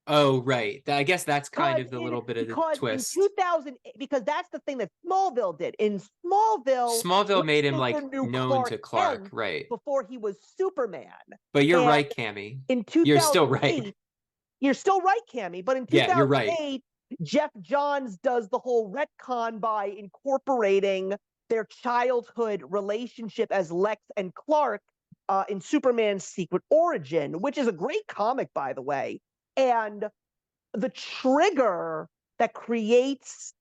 Oh, right. I guess that's kind of the little bit of the twist. In 2000, because that's the thing that Smallville did. In Smallville Made him Luthor like knew known to Clark, Kent right? before he was Superman. But you're And right, Cammy. in You're still 2008, right. you're still right, Cammy. But in Yeah, you're right. 2008, Jeff Johns does the whole retcon by incorporating their childhood relationship as Lex and Clark in Superman's Secret Origin, which is a great comic, by the way. And the trigger that creates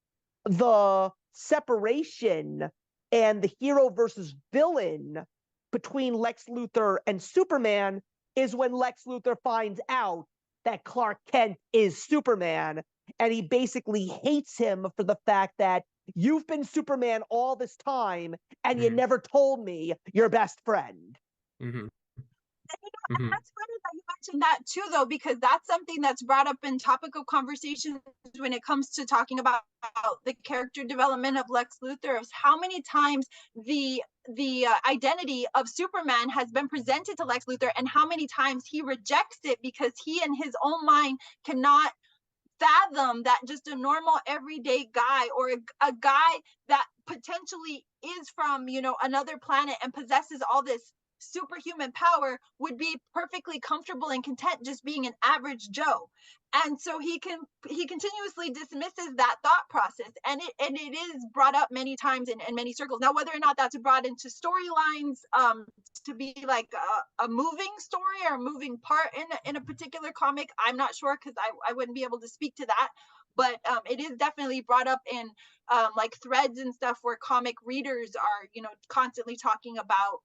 the separation and the hero versus villain between Lex Luthor and Superman is when Lex Luthor finds out that Clark Kent is Superman, and he basically hates him for the fact that you've been Superman all this time and you never told me your best friend. And that's funny that you mentioned that too, though, because that's something that's brought up in topical conversations when it comes to talking about the character development of Lex Luthor. Is how many times the identity of Superman has been presented to Lex Luthor, and how many times he rejects it because he in his own mind cannot fathom that just a normal everyday guy, or a guy that potentially is from, you know, another planet and possesses all this superhuman power, would be perfectly comfortable and content just being an average Joe. And so he continuously dismisses that thought process, and it is brought up many times in many circles. Now, whether or not that's brought into storylines to be like a moving story or a moving part in a particular comic, I'm not sure, because I wouldn't be able to speak to that. But it is definitely brought up in like threads and stuff where comic readers are, you know, constantly talking about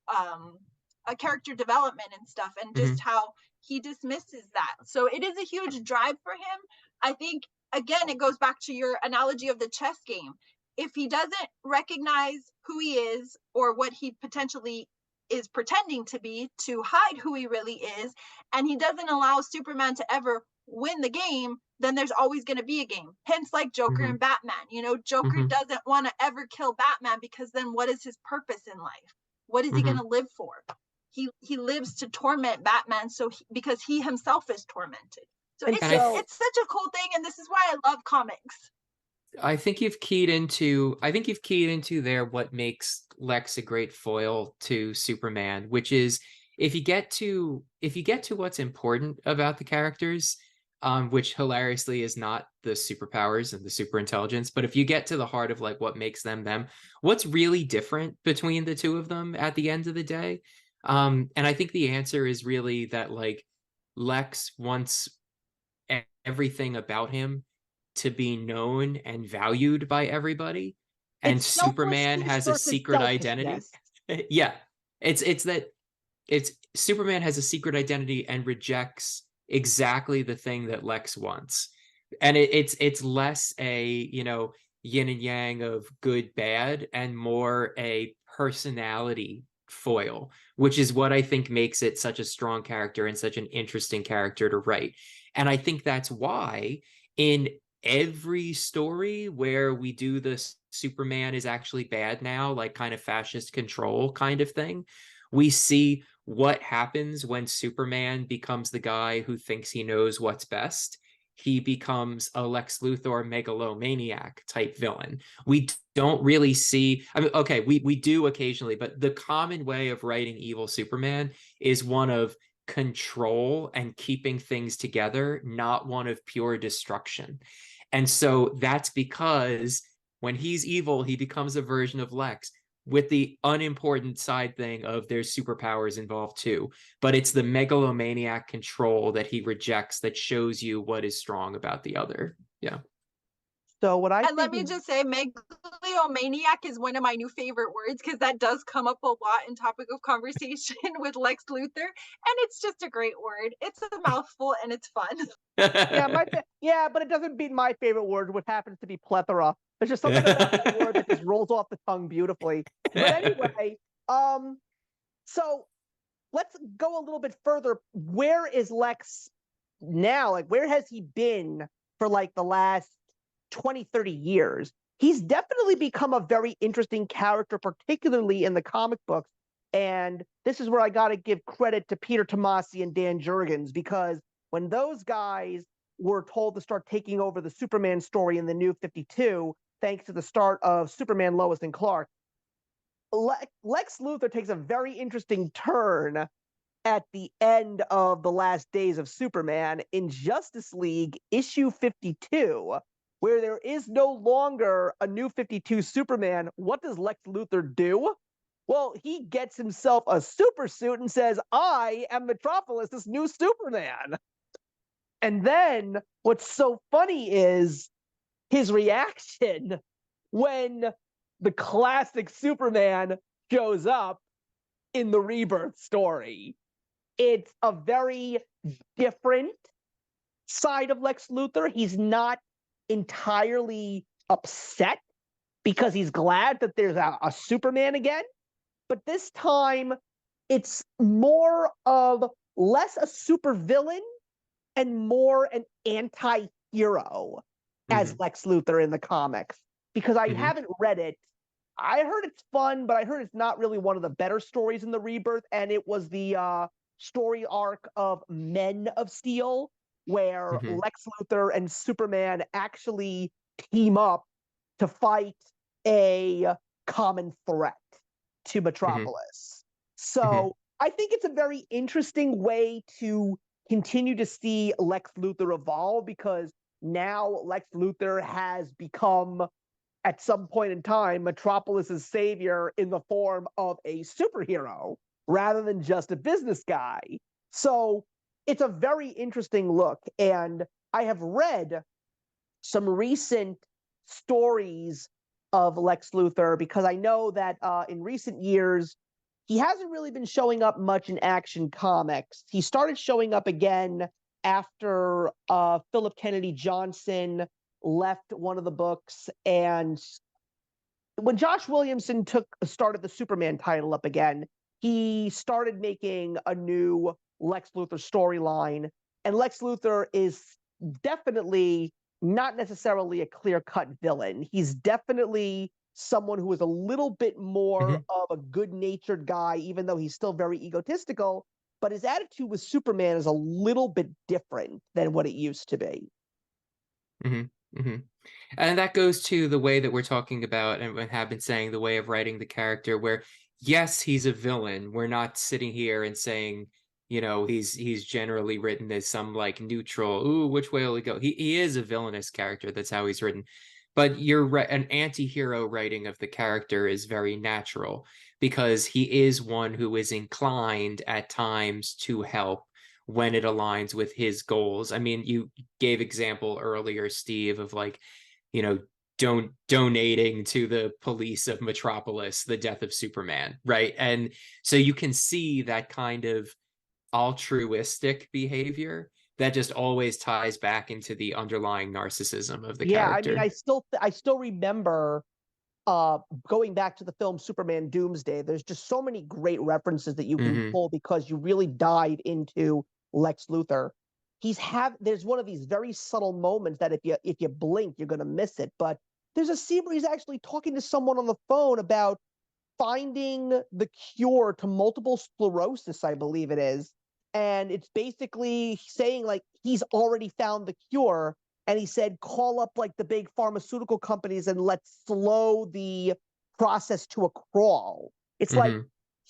a character development and stuff, and just how he dismisses that. So it is a huge drive for him. I think, again, it goes back to your analogy of the chess game. If he doesn't recognize who he is, or what he potentially is pretending to be to hide who he really is, and he doesn't allow Superman to ever win the game, then there's always going to be a game. Hence, like Joker and Batman, you know, Joker doesn't want to ever kill Batman, because then what is his purpose in life? What is he going to live for? He lives to torment Batman, so because he himself is tormented. So it's such a cool thing, and this is why I love comics. I think you've keyed into there what makes Lex a great foil to Superman, which is if you get to what's important about the characters, which hilariously is not the superpowers and the super intelligence, but if you get to the heart of like what makes them, what's really different between the two of them at the end of the day. And I think the answer is really that like Lex wants everything about him to be known and valued by everybody, and Superman has a secret identity. Yeah, it's Superman has a secret identity and rejects exactly the thing that Lex wants, and it's less a, you know, yin and yang of good bad, and more a personality foil, which is what I think makes it such a strong character and such an interesting character to write. And I think that's why in every story where we do this Superman is actually bad now, like kind of fascist control kind of thing, we see what happens when Superman becomes the guy who thinks he knows what's best. He becomes a Lex Luthor megalomaniac type villain. We don't really see, I mean, okay, we do occasionally, but the common way of writing evil Superman is one of control and keeping things together, not one of pure destruction. And so that's because when he's evil, he becomes a version of Lex. with the unimportant side thing of there's superpowers involved too. But it's the megalomaniac control that he rejects that shows you what is strong about the other. Yeah. So what I And let think me is, just say, megalomaniac is one of my new favorite words because that does come up a lot in topic of conversation with Lex Luthor, and it's just a great word. It's a mouthful and it's fun. yeah, but it doesn't beat my favorite word, which happens to be plethora. There's just something about that word that just rolls off the tongue beautifully. But anyway, so let's go a little bit further. Where is Lex now? Like, where has he been for like the last 20, 30 years? He's definitely become a very interesting character, particularly in the comic books. And this is where I got to give credit to Peter Tomasi and Dan Jurgens, because when those guys were told to start taking over the Superman story in the New 52, thanks to the start of Superman, Lois, and Clark, Lex Luthor takes a very interesting turn at the end of the last days of Superman in Justice League issue 52, where there is no longer a New 52 Superman. What does Lex Luthor do? Well, he gets himself a super suit and says, I am Metropolis, this new Superman. And then what's so funny is his reaction when the classic Superman shows up in the Rebirth story. It's a very different side of Lex Luthor. He's not entirely upset because he's glad that there's a Superman again. But this time, it's more of less a supervillain and more an anti-hero as Lex Luthor in the comics. Because I haven't read it. I heard it's fun, but I heard it's not really one of the better stories in the Rebirth. And it was the story arc of Men of Steel, where Lex Luthor and Superman actually team up to fight a common threat to Metropolis. So I think it's a very interesting way to continue to see Lex Luthor evolve, because now Lex Luthor has become, at some point in time, Metropolis's savior in the form of a superhero rather than just a business guy. So it's a very interesting look. And I have read some recent stories of Lex Luthor, because I know that in recent years, he hasn't really been showing up much in Action Comics. He started showing up again after Philip Kennedy Johnson left one of the books, and when Josh Williamson started the Superman title up again, he started making a new Lex Luthor storyline, and Lex Luthor is definitely not necessarily a clear-cut villain. He's definitely someone who is a little bit more of a good-natured guy, even though he's still very egotistical, but his attitude with Superman is a little bit different than what it used to be. And that goes to the way that we're talking about and have been saying, the way of writing the character, where yes, he's a villain. We're not sitting here and saying, you know, he's generally written as some like neutral, ooh, which way will he go? He is a villainous character. That's how he's written. But you're right, an anti-hero writing of the character is very natural, because he is one who is inclined at times to help when it aligns with his goals. I mean, you gave example earlier, Steve, of like, you know, donating to the police of Metropolis, the death of Superman, right? And so you can see that kind of altruistic behavior that just always ties back into the underlying narcissism of the character. I mean, I still remember going back to the film Superman Doomsday. There's just so many great references that you can pull, because you really dive into Lex Luthor. There's one of these very subtle moments that if you blink, you're gonna miss it. But there's a scene where he's actually talking to someone on the phone about finding the cure to multiple sclerosis, I believe it is. And it's basically saying like he's already found the cure. And he said, call up like the big pharmaceutical companies and let's slow the process to a crawl. It's like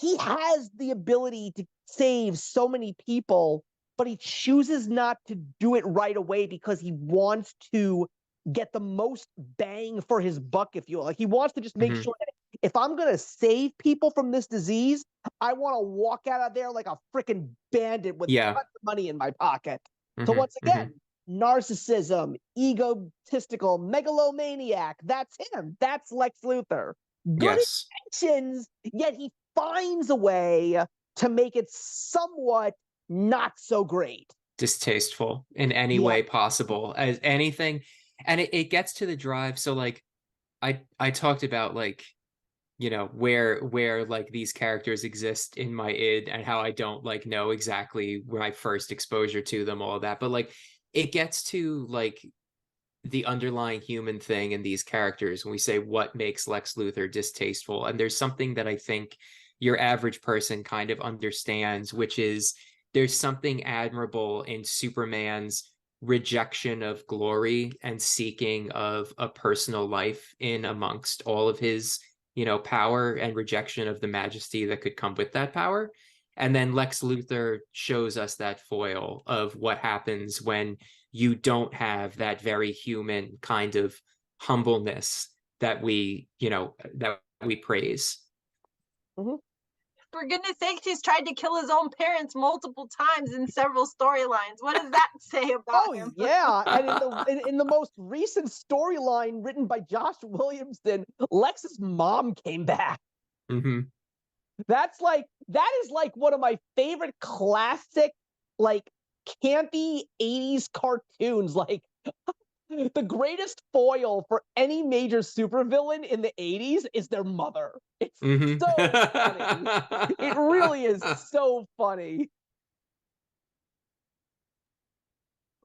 he has the ability to save so many people, but he chooses not to do it right away because he wants to get the most bang for his buck, if you will. Like he wants to just make sure that if I'm gonna save people from this disease, I want to walk out of there like a freaking bandit with Yeah. tons of money in my pocket. So Mhm, once mhm. again, narcissism, egotistical, megalomaniac. That's him. That's Lex Luthor. Good Yes. intentions, yet he finds a way to make it somewhat not so great. Distasteful in any Yeah. way possible as anything. And it gets to the drive. So like I talked about like, you know, where like these characters exist in my id and how I don't like know exactly my first exposure to them, all of that. But like it gets to like the underlying human thing in these characters when we say what makes Lex Luthor distasteful. And there's something that I think your average person kind of understands, which is there's something admirable in Superman's rejection of glory and seeking of a personal life in amongst all of his, you know, power, and rejection of the majesty that could come with that power. And then Lex Luthor shows us that foil of what happens when you don't have that very human kind of humbleness that we, you know, that we praise. Mm-hmm. For goodness sakes, he's tried to kill his own parents multiple times in several storylines. What does that say about him? Yeah, and in the most recent storyline written by Josh Williamson, Lex's mom came back. Mm-hmm. That is like one of my favorite classic, like campy 80s cartoons. Like the greatest foil for any major supervillain in the 80s is their mother. It's Mm-hmm. so funny. It really is so funny.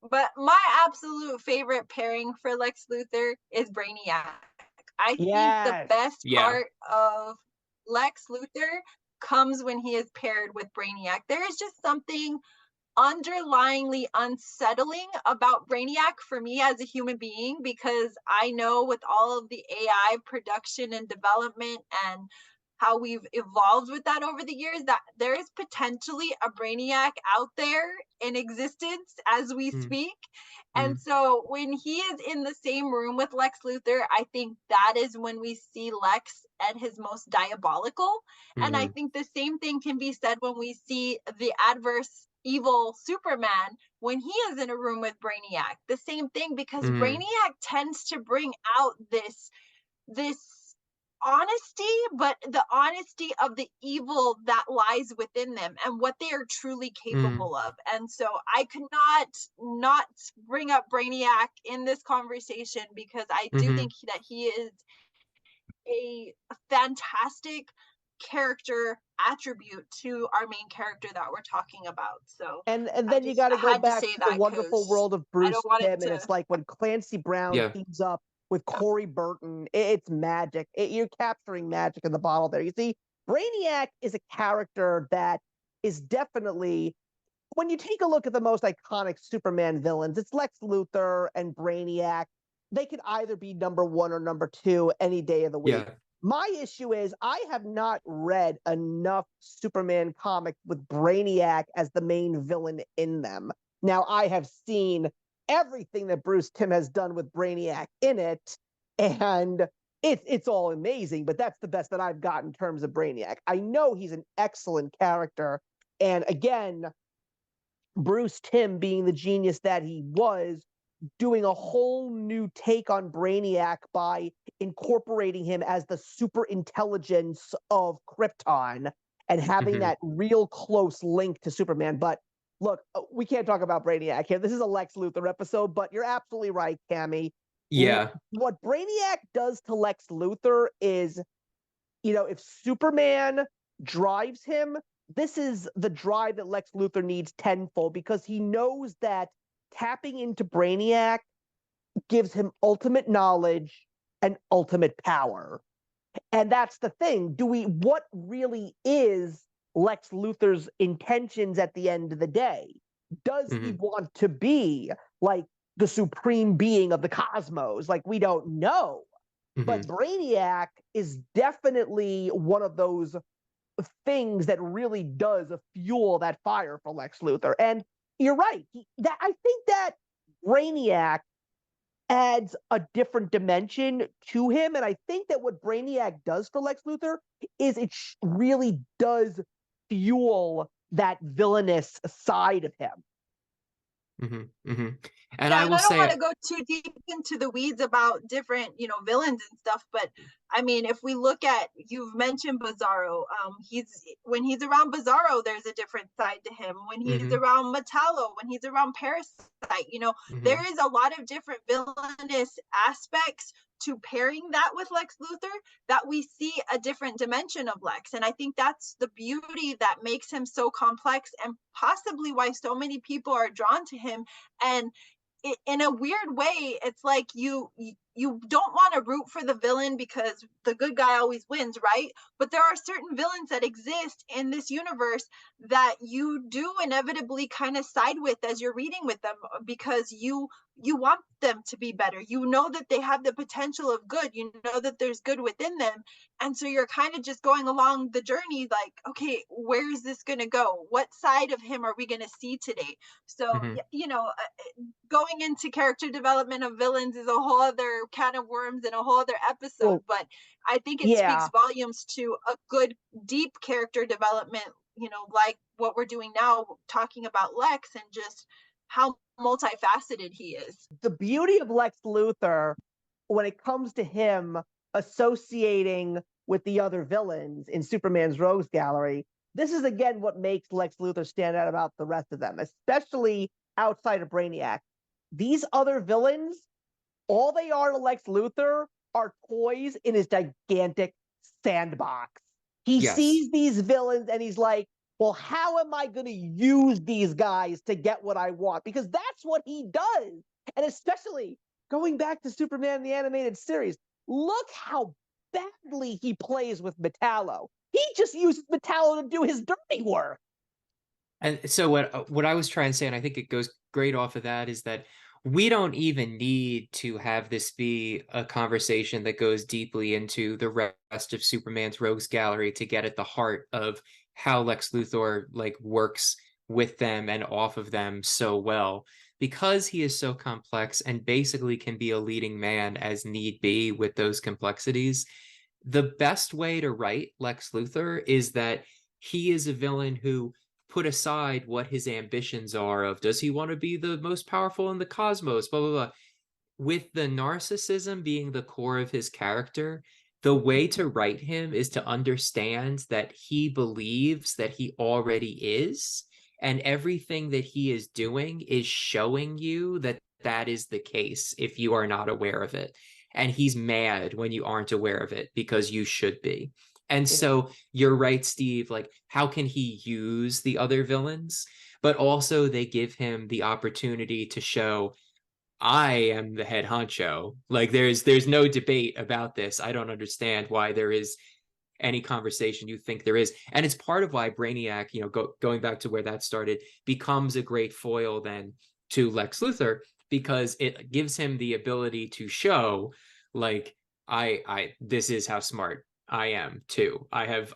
But my absolute favorite pairing for Lex Luthor is Brainiac. I think the Yes. best Yeah. part of Lex Luthor comes when he is paired with Brainiac. There is just something underlyingly unsettling about Brainiac for me as a human being, because I know with all of the AI production and development and how we've evolved with that over the years, that there is potentially a Brainiac out there in existence as we speak. And so when he is in the same room with Lex Luthor, I think that is when we see Lex at his most diabolical. And I think the same thing can be said when we see the adverse evil Superman when he is in a room with Brainiac. The same thing, because Brainiac tends to bring out this honesty, but the honesty of the evil that lies within them and what they are truly capable of. And so I could not bring up Brainiac in this conversation, because I do think that he is a fantastic character attribute to our main character that we're talking about. So And then you got to I go had to back say to the that wonderful because world of I Bruce don't want it Timm, and to. it's like when Clancy Brown Yeah. teams up with Corey Burton, it's magic. You're capturing magic in the bottle there. You see, Brainiac is a character that is definitely, when you take a look at the most iconic Superman villains, it's Lex Luthor and Brainiac. They could either be number one or number two any day of the week. Yeah. My issue is I have not read enough Superman comics with Brainiac as the main villain in them. Now, I have seen everything that Bruce Timm has done with Brainiac in it, and it's all amazing, but that's the best that I've got in terms of Brainiac. I know he's an excellent character, and again, Bruce Timm being the genius that he was, doing a whole new take on Brainiac by incorporating him as the super intelligence of Krypton and having that real close link to Superman. But look, we can't talk about Brainiac here. This is a Lex Luthor episode, but you're absolutely right, Cammy. Yeah. What Brainiac does to Lex Luthor is, you know, if Superman drives him, this is the drive that Lex Luthor needs tenfold, because he knows that tapping into Brainiac gives him ultimate knowledge and ultimate power. And that's the thing. What really is Lex Luthor's intentions at the end of the day? Does he want to be like the supreme being of the cosmos? Like, we don't know. But Brainiac is definitely one of those things that really does fuel that fire for Lex Luthor. And you're right. I think that Brainiac adds a different dimension to him. And I think that what Brainiac does for Lex Luthor is it really does fuel that villainous side of him. And Yeah, I and will I don't say, want to go too deep into the weeds about different, villains and stuff, but I mean, if we look at, you've mentioned Bizarro, when he's around Bizarro, there's a different side to him. When he's around Metallo, when he's around Parasite, there is a lot of different villainous aspects to pairing that with Lex Luthor, that we see a different dimension of Lex. And I think that's the beauty that makes him so complex, and possibly why so many people are drawn to him. And in a weird way, it's like you don't want to root for the villain because the good guy always wins, right? But there are certain villains that exist in this universe that you do inevitably kind of side with as you're reading with them, because you want them to be better. You know that they have the potential of good. You know that there's good within them. And so you're kind of just going along the journey like, okay, where is this going to go? What side of him are we going to see today? So, going into character development of villains is a whole other can of worms and a whole other episode. But I think it speaks volumes to a good, deep character development, like what we're doing now, talking about Lex and just how multifaceted he is. The beauty of Lex Luthor, when it comes to him associating with the other villains in Superman's Rogues Gallery, this is again what makes Lex Luthor stand out about the rest of them, especially outside of Brainiac. These other villains, all they are to Lex Luthor are toys in his gigantic sandbox. He sees these villains and he's like, well, how am I going to use these guys to get what I want? Because that's what he does. And especially going back to Superman the Animated Series, look how badly he plays with Metallo. He just uses Metallo to do his dirty work. And so what I was trying to say, and I think it goes great off of that, is that we don't even need to have this be a conversation that goes deeply into the rest of Superman's Rogues Gallery to get at the heart of how Lex Luthor works with them and off of them so well, because he is so complex and basically can be a leading man as need be with those complexities. The best way to write Lex Luthor is that he is a villain who put aside what his ambitions are of, does he want to be the most powerful in the cosmos, blah, blah, blah. With the narcissism being the core of his character, the way to write him is to understand that he believes that he already is, and everything that he is doing is showing you that that is the case if you are not aware of it. And he's mad when you aren't aware of it because you should be. And so you're right, Steve, how can he use the other villains? But also they give him the opportunity to show, I am the head honcho. There's no debate about this. I don't understand why there is any conversation you think there is. And it's part of why Brainiac, going back to where that started, becomes a great foil then to Lex Luthor, because it gives him the ability to show, this is how smart I am too. I have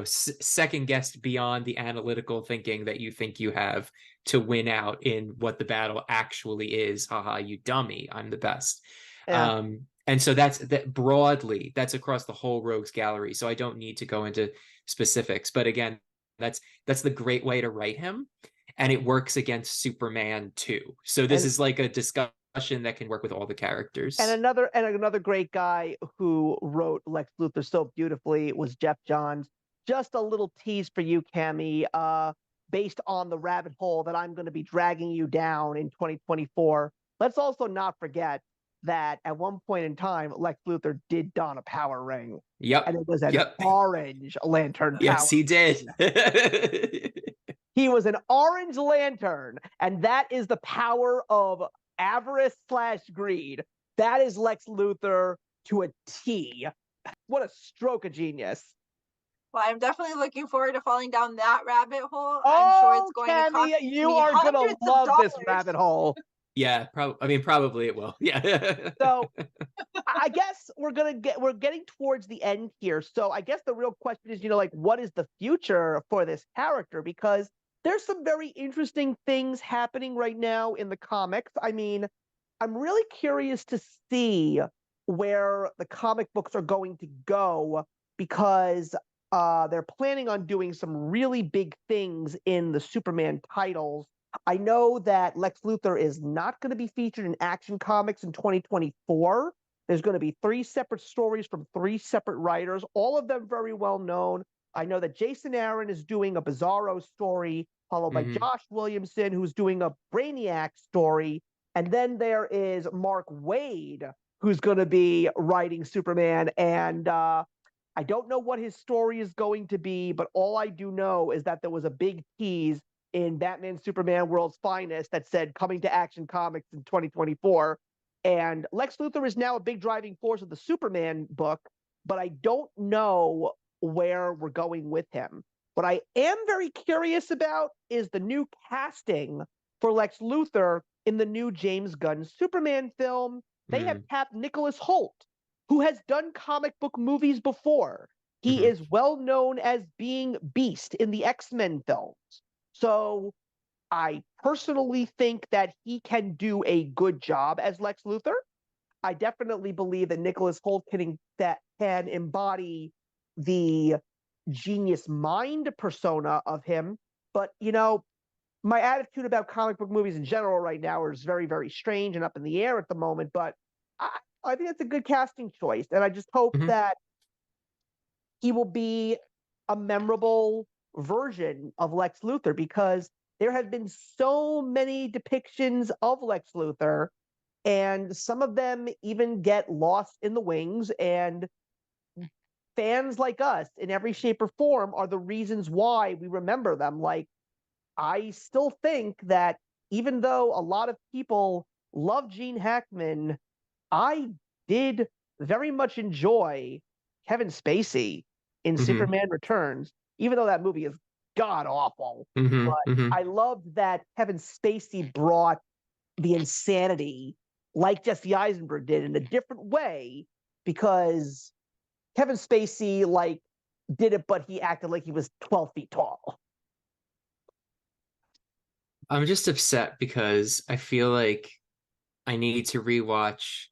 second guessed beyond the analytical thinking that you think you have to win out in what the battle actually is. Haha, you dummy! I'm the best. Yeah. And so that's broadly, that's across the whole Rogues Gallery. So I don't need to go into specifics, but again, that's the great way to write him, and it works against Superman too. So this is like a discussion that can work with all the characters. And another great guy who wrote Lex Luthor so beautifully was Jeff Johns. Just a little tease for you, Cammie, based on the rabbit hole that I'm going to be dragging you down in 2024. Let's also not forget that at one point in time, Lex Luthor did don a power ring. Yep. And it was an orange lantern. Yes, he did. He was an orange lantern, and that is the power of avarice/greed. That is Lex Luthor to a T. What a stroke of genius. Well, I'm definitely looking forward to falling down that rabbit hole. I'm sure it's going to cost you are going to love this rabbit hole. Yeah, probably it will. Yeah. So I guess we're getting towards the end here. So I guess the real question is, what is the future for this character? Because there's some very interesting things happening right now in the comics. I mean, I'm really curious to see where the comic books are going to go because they're planning on doing some really big things in the Superman titles. I know that Lex Luthor is not going to be featured in Action Comics in 2024. There's going to be 3 separate stories from 3 separate writers, all of them very well known. I know that Jason Aaron is doing a Bizarro story, followed by Mhm. Josh Williamson, who's doing a Brainiac story. And then there is Mark Waid, who's going to be writing Superman. And I don't know what his story is going to be, but all I do know is that there was a big tease in Batman Superman World's Finest that said coming to Action Comics in 2024. And Lex Luthor is now a big driving force of the Superman book, but I don't know where we're going with him. What I am very curious about is the new casting for Lex Luthor in the new James Gunn Superman film. They have tapped Nicholas Hoult, who has done comic book movies before. He Mhm. is well known as being Beast in the X-Men films. So I personally think that he can do a good job as Lex Luthor. I definitely believe that Nicholas Hoult can embody the genius mind persona of him. But, my attitude about comic book movies in general right now is very, very strange and up in the air at the moment. But I, I think it's a good casting choice. And I just hope Mhm. that he will be a memorable version of Lex Luthor because there have been so many depictions of Lex Luthor, and some of them even get lost in the wings. And fans like us, in every shape or form, are the reasons why we remember them. Like, I still think that even though a lot of people love Gene Hackman, I did very much enjoy Kevin Spacey in Mhm. Superman Returns, even though that movie is god awful. Mhm. But Mhm. I loved that Kevin Spacey brought the insanity like Jesse Eisenberg did in a different way because Kevin Spacey did it, but he acted like he was 12 feet tall. I'm just upset because I feel like I need to rewatch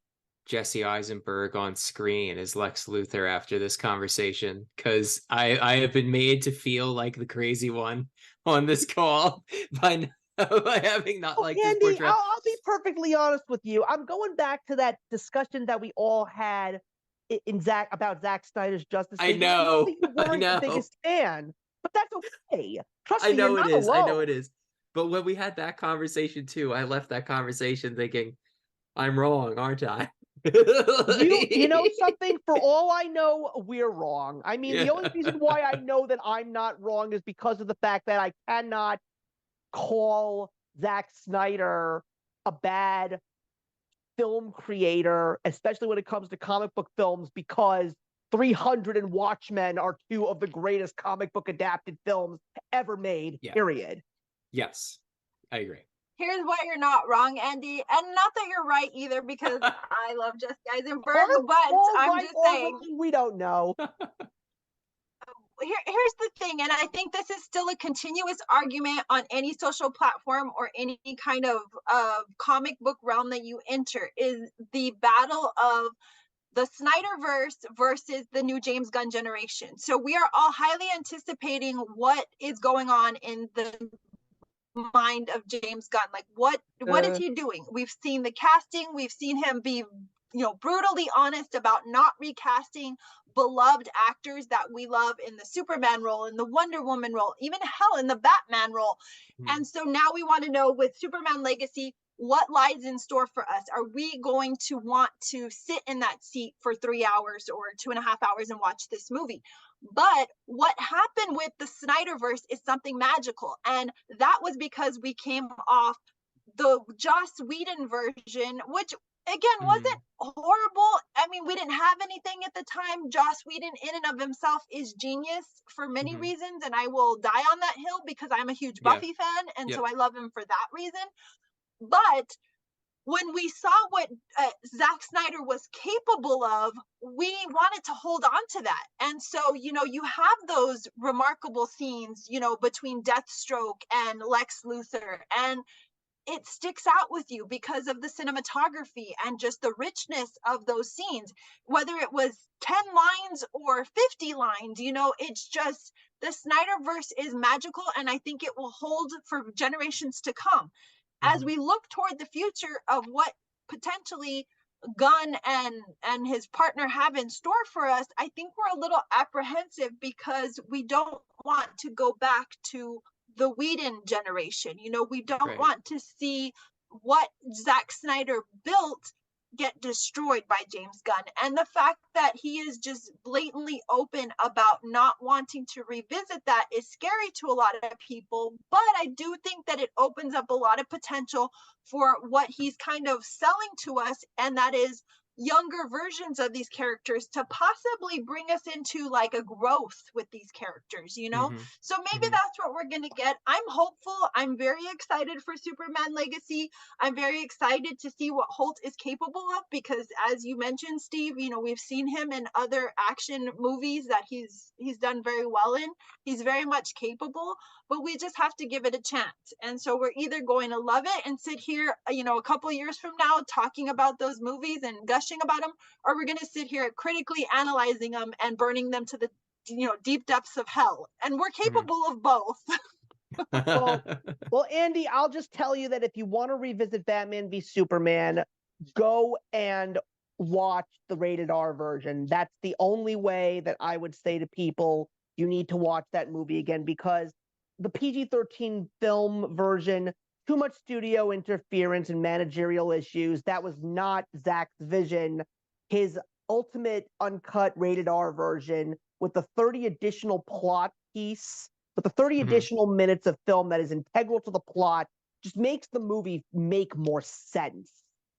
Jesse Eisenberg on screen as Lex Luthor after this conversation because I have been made to feel like the crazy one on this call by having not Oh, liked his Andy, portrayal. I'll be perfectly honest with you. I'm going back to that discussion that we all had in Zack Snyder's Justice I League. And I know know, that you I weren't the know, biggest fan, but that's okay. Trust I me, you're know it not is, I know alone. it is. But when we had that conversation too, I left that conversation thinking, I'm wrong, aren't I? You know something? For all I know, we're wrong. I mean, the Yeah. only reason why I know that I'm not wrong is because of the fact that I cannot call Zack Snyder a bad film creator, especially when it comes to comic book films, because 300 and Watchmen are 2 of the greatest comic book adapted films ever made, Yeah. period. Yes, I agree. Here's why you're not wrong, Andy, and not that you're right either, because I love Jesse Eisenberg, but All I'm right just or saying, wrong, we don't know. here's the thing, and I think this is still a continuous argument on any social platform or any kind of comic book realm that you enter, is the battle of the Snyderverse versus the new James Gunn generation. So we are all highly anticipating what is going on in the mind of James Gunn. Like, what is he doing? We've seen the casting, we've seen him be, brutally honest about not recasting beloved actors that we love in the Superman role, in the Wonder Woman role, even hell in the Batman role. Mhm. And so now we want to know, with Superman Legacy, what lies in store for us? Are we going to want to sit in that seat for 3 hours or 2.5 hours and watch this movie? But what happened with the Snyderverse is something magical. And that was because we came off the Joss Whedon version, which again Mhm. wasn't horrible. I mean, we didn't have anything at the time. Joss Whedon, in and of himself, is genius for many Mhm. reasons. And I will die on that hill because I'm a huge Yeah. Buffy fan. And so Yep. I love him for that reason. But when we saw what Zack Snyder was capable of, we wanted to hold on to that. And so, you have those remarkable scenes, between Deathstroke and Lex Luthor. And it sticks out with you because of the cinematography and just the richness of those scenes, whether it was 10 lines or 50 lines, you know, it's just, the Snyderverse is magical, and I think it will hold for generations to come. As we look toward the future of what potentially Gunn and his partner have in store for us, I think we're a little apprehensive because we don't want to go back to the Whedon generation. You know, we don't Right. want to see what Zack Snyder built get destroyed by James Gunn. And the fact that he is just blatantly open about not wanting to revisit that is scary to a lot of people. But I do think that it opens up a lot of potential for what he's kind of selling to us, and that is younger versions of these characters to possibly bring us into like a growth with these characters, you know? So maybe that's what we're going to get. I'm hopeful. I'm very excited for Superman Legacy. I'm very excited to see what Holt is capable of, because as you mentioned, Steve, you know, we've seen him in other action movies that he's done very well in. He's very much capable, but we just have to give it a chance. And so we're either going to love it and sit here, you know, a couple years from now talking about those movies and gushing about them, or we're going to sit here critically analyzing them and burning them to the, you know, deep depths of hell. And we're capable of both. Well, Andy, I'll just tell you that if you want to revisit Batman v Superman, go and watch the rated R version. That's the only way that I would say to people you need to watch that movie again, because the PG-13 film version, too much studio interference and managerial issues. That was not Zack's vision. His ultimate uncut rated R version with the 30 additional plot piece, with the 30 additional minutes of film that is integral to the plot, just makes the movie make more sense,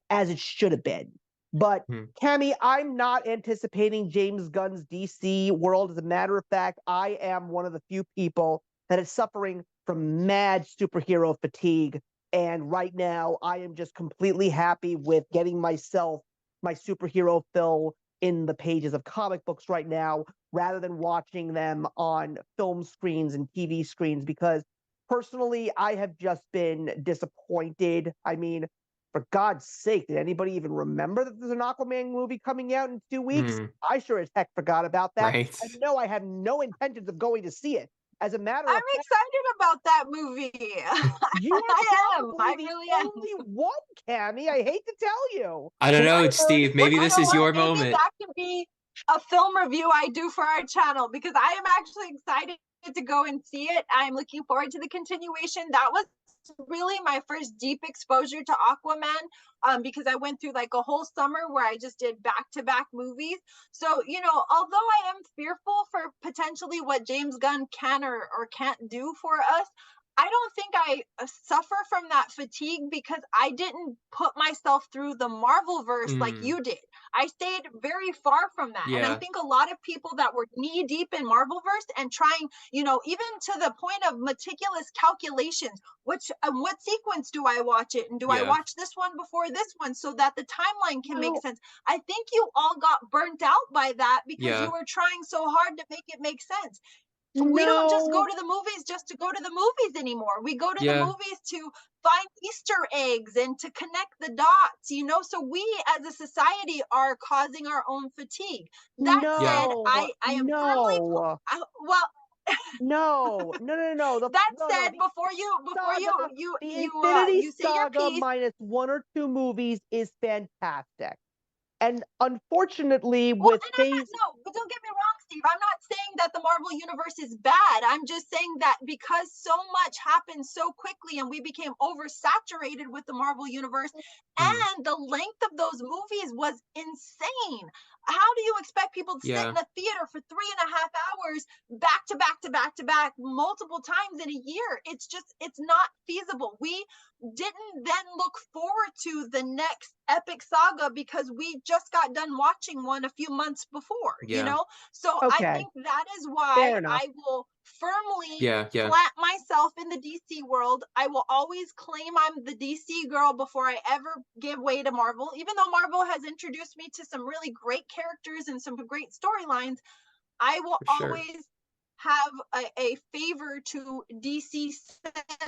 as it should have been. But Cammy, I'm not anticipating James Gunn's DC world. As a matter of fact, I am one of the few people that is suffering from mad superhero fatigue. And right now, I am just completely happy with getting myself my superhero fill in the pages of comic books right now, rather than watching them on film screens and TV screens, because personally, I have just been disappointed. I mean, for God's sake, did anybody even remember that there's an Aquaman movie coming out in 2 weeks? I sure as heck forgot about that. Right. And no, I have no intentions of going to see it. As a matter of I'm fact, excited about that movie. you are I probably really the am. only one, Cammy. I hate to tell you. I don't know, I've heard- Steve. Maybe You this know is what? your Maybe moment. that could be a film review I do for our channel, because I am actually excited to go and see it. I'm looking forward to the continuation. That was really my first deep exposure to Aquaman, because I went through like a whole summer where I just did back-to-back movies. So, you know, although I am fearful for potentially what James Gunn can or can't do for us, I don't think I suffer from that fatigue because I didn't put myself through the Marvel verse like you did. I stayed very far from that. And I Yeah. think a lot of people that were knee deep in Marvel verse and trying, you know, even to the point of meticulous calculations, which what sequence do I watch it? And do I Yeah. watch this one before this one so that the timeline can make Well- sense? I think you all got burnt out by that because Yeah. you were trying so hard to make it make sense. We don't just go to the movies just to go to the movies anymore. We go to the Yeah. movies to find Easter eggs and to connect the dots, you know? So we as a society are causing our own fatigue. That said, I am firmly, well, no. that said, before you The Infinity you say your Saga piece. minus 1 or 2 movies is fantastic. And unfortunately, Well, with and I'm not, phase, no, but don't get me wrong, Steve. I'm not saying that the Marvel universe is bad. I'm just saying that because so much happened so quickly and we became oversaturated with the Marvel universe, and the length of those movies was insane. How do you expect people to sit in a theater for 3.5 hours back to back to back to back multiple times in a year? It's not feasible. We didn't then look forward to the next epic saga because we just got done watching one a few months before, you know? So I think that is why I will firmly plant myself in the DC world. I will always claim I'm the DC girl before I ever give way to Marvel, even though Marvel has introduced me to some really great characters and some great storylines. I will always have a favor to DC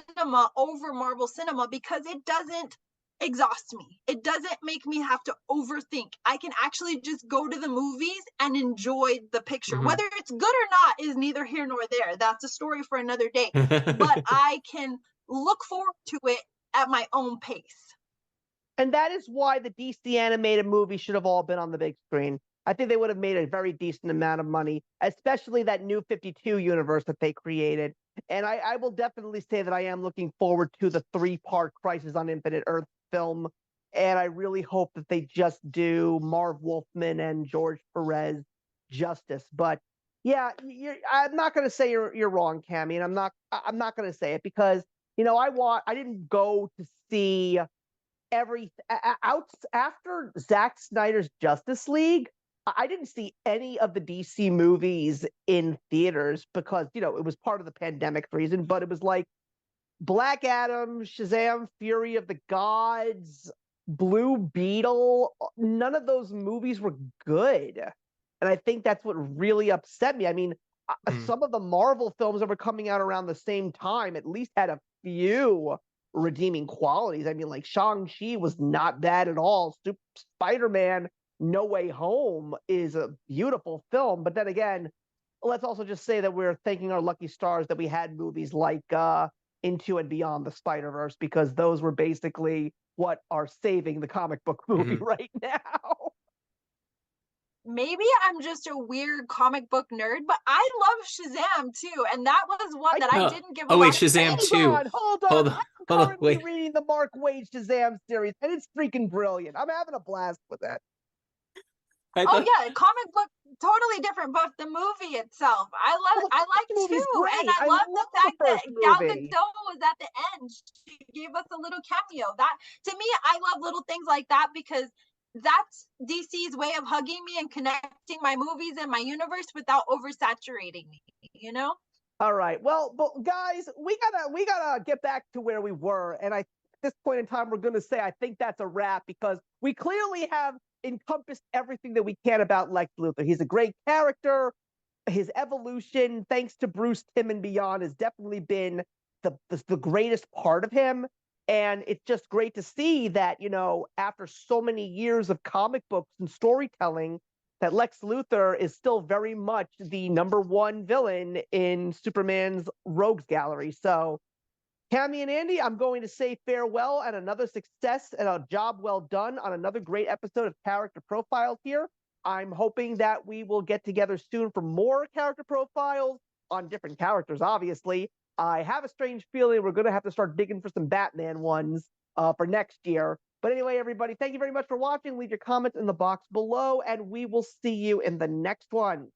cinema over Marvel cinema because it doesn't exhaust me. It doesn't make me have to overthink. I can actually just go to the movies and enjoy the picture. Mhm. Whether it's good or not is neither here nor there. That's a story for another day. But I can look forward to it at my own pace. And that is why the DC animated movies should have all been on the big screen. I think they would have made a very decent amount of money, especially that new 52 universe that they created. And I will definitely say that I am looking forward to the 3-part Crisis on Infinite Earth film. And I really hope that they just do Marv Wolfman and George Perez justice. But yeah, I'm not going to say you're wrong, Cammie, and I'm not going to say it because I didn't go to see out after Zack Snyder's Justice League. I didn't see any of the DC movies in theaters because it was part of the pandemic reason. But it was like Black Adam, Shazam, Fury of the Gods, Blue Beetle. None of those movies were good, and I think that's what really upset me. I mean, some of the Marvel films that were coming out around the same time at least had a few redeeming qualities. I mean, like Shang-Chi was not bad at all. Spider-Man No Way Home is a beautiful film. But then again, let's also just say that we're thanking our lucky stars that we had movies like Into and Beyond the Spider-Verse, because those were basically what are saving the comic book movie right now. Maybe I'm just a weird comic book nerd, but I love Shazam too, and that was one that I didn't give a Oh wait, lot of Shazam credit. 2. Hold on. Hold on. I'm Hold on. currently Wait. reading the Mark Waid Shazam series, and it's freaking brilliant. I'm having a blast with that. Oh yeah, comic book totally different, but the movie itself, I like movie's too, great. and I love the the fact that first Gal movie. Gadot was at the end. She gave us a little cameo. That, to me, I love little things like that because that's DC's way of hugging me and connecting my movies and my universe without oversaturating me. You know? All right. Well, but guys, we gotta get back to where we were, and at this point in time, we're gonna say I think that's a wrap because we clearly have encompassed everything that we can about Lex Luthor. He's a great character. His evolution, thanks to Bruce Timm and beyond, has definitely been the greatest part of him. And it's just great to see that, after so many years of comic books and storytelling, that Lex Luthor is still very much the #1 villain in Superman's rogues gallery. So, Cammie and Andy, I'm going to say farewell and another success and a job well done on another great episode of Character Profiles here. I'm hoping that we will get together soon for more character profiles on different characters, obviously. I have a strange feeling we're going to have to start digging for some Batman ones for next year. But anyway, everybody, thank you very much for watching. Leave your comments in the box below, and we will see you in the next one.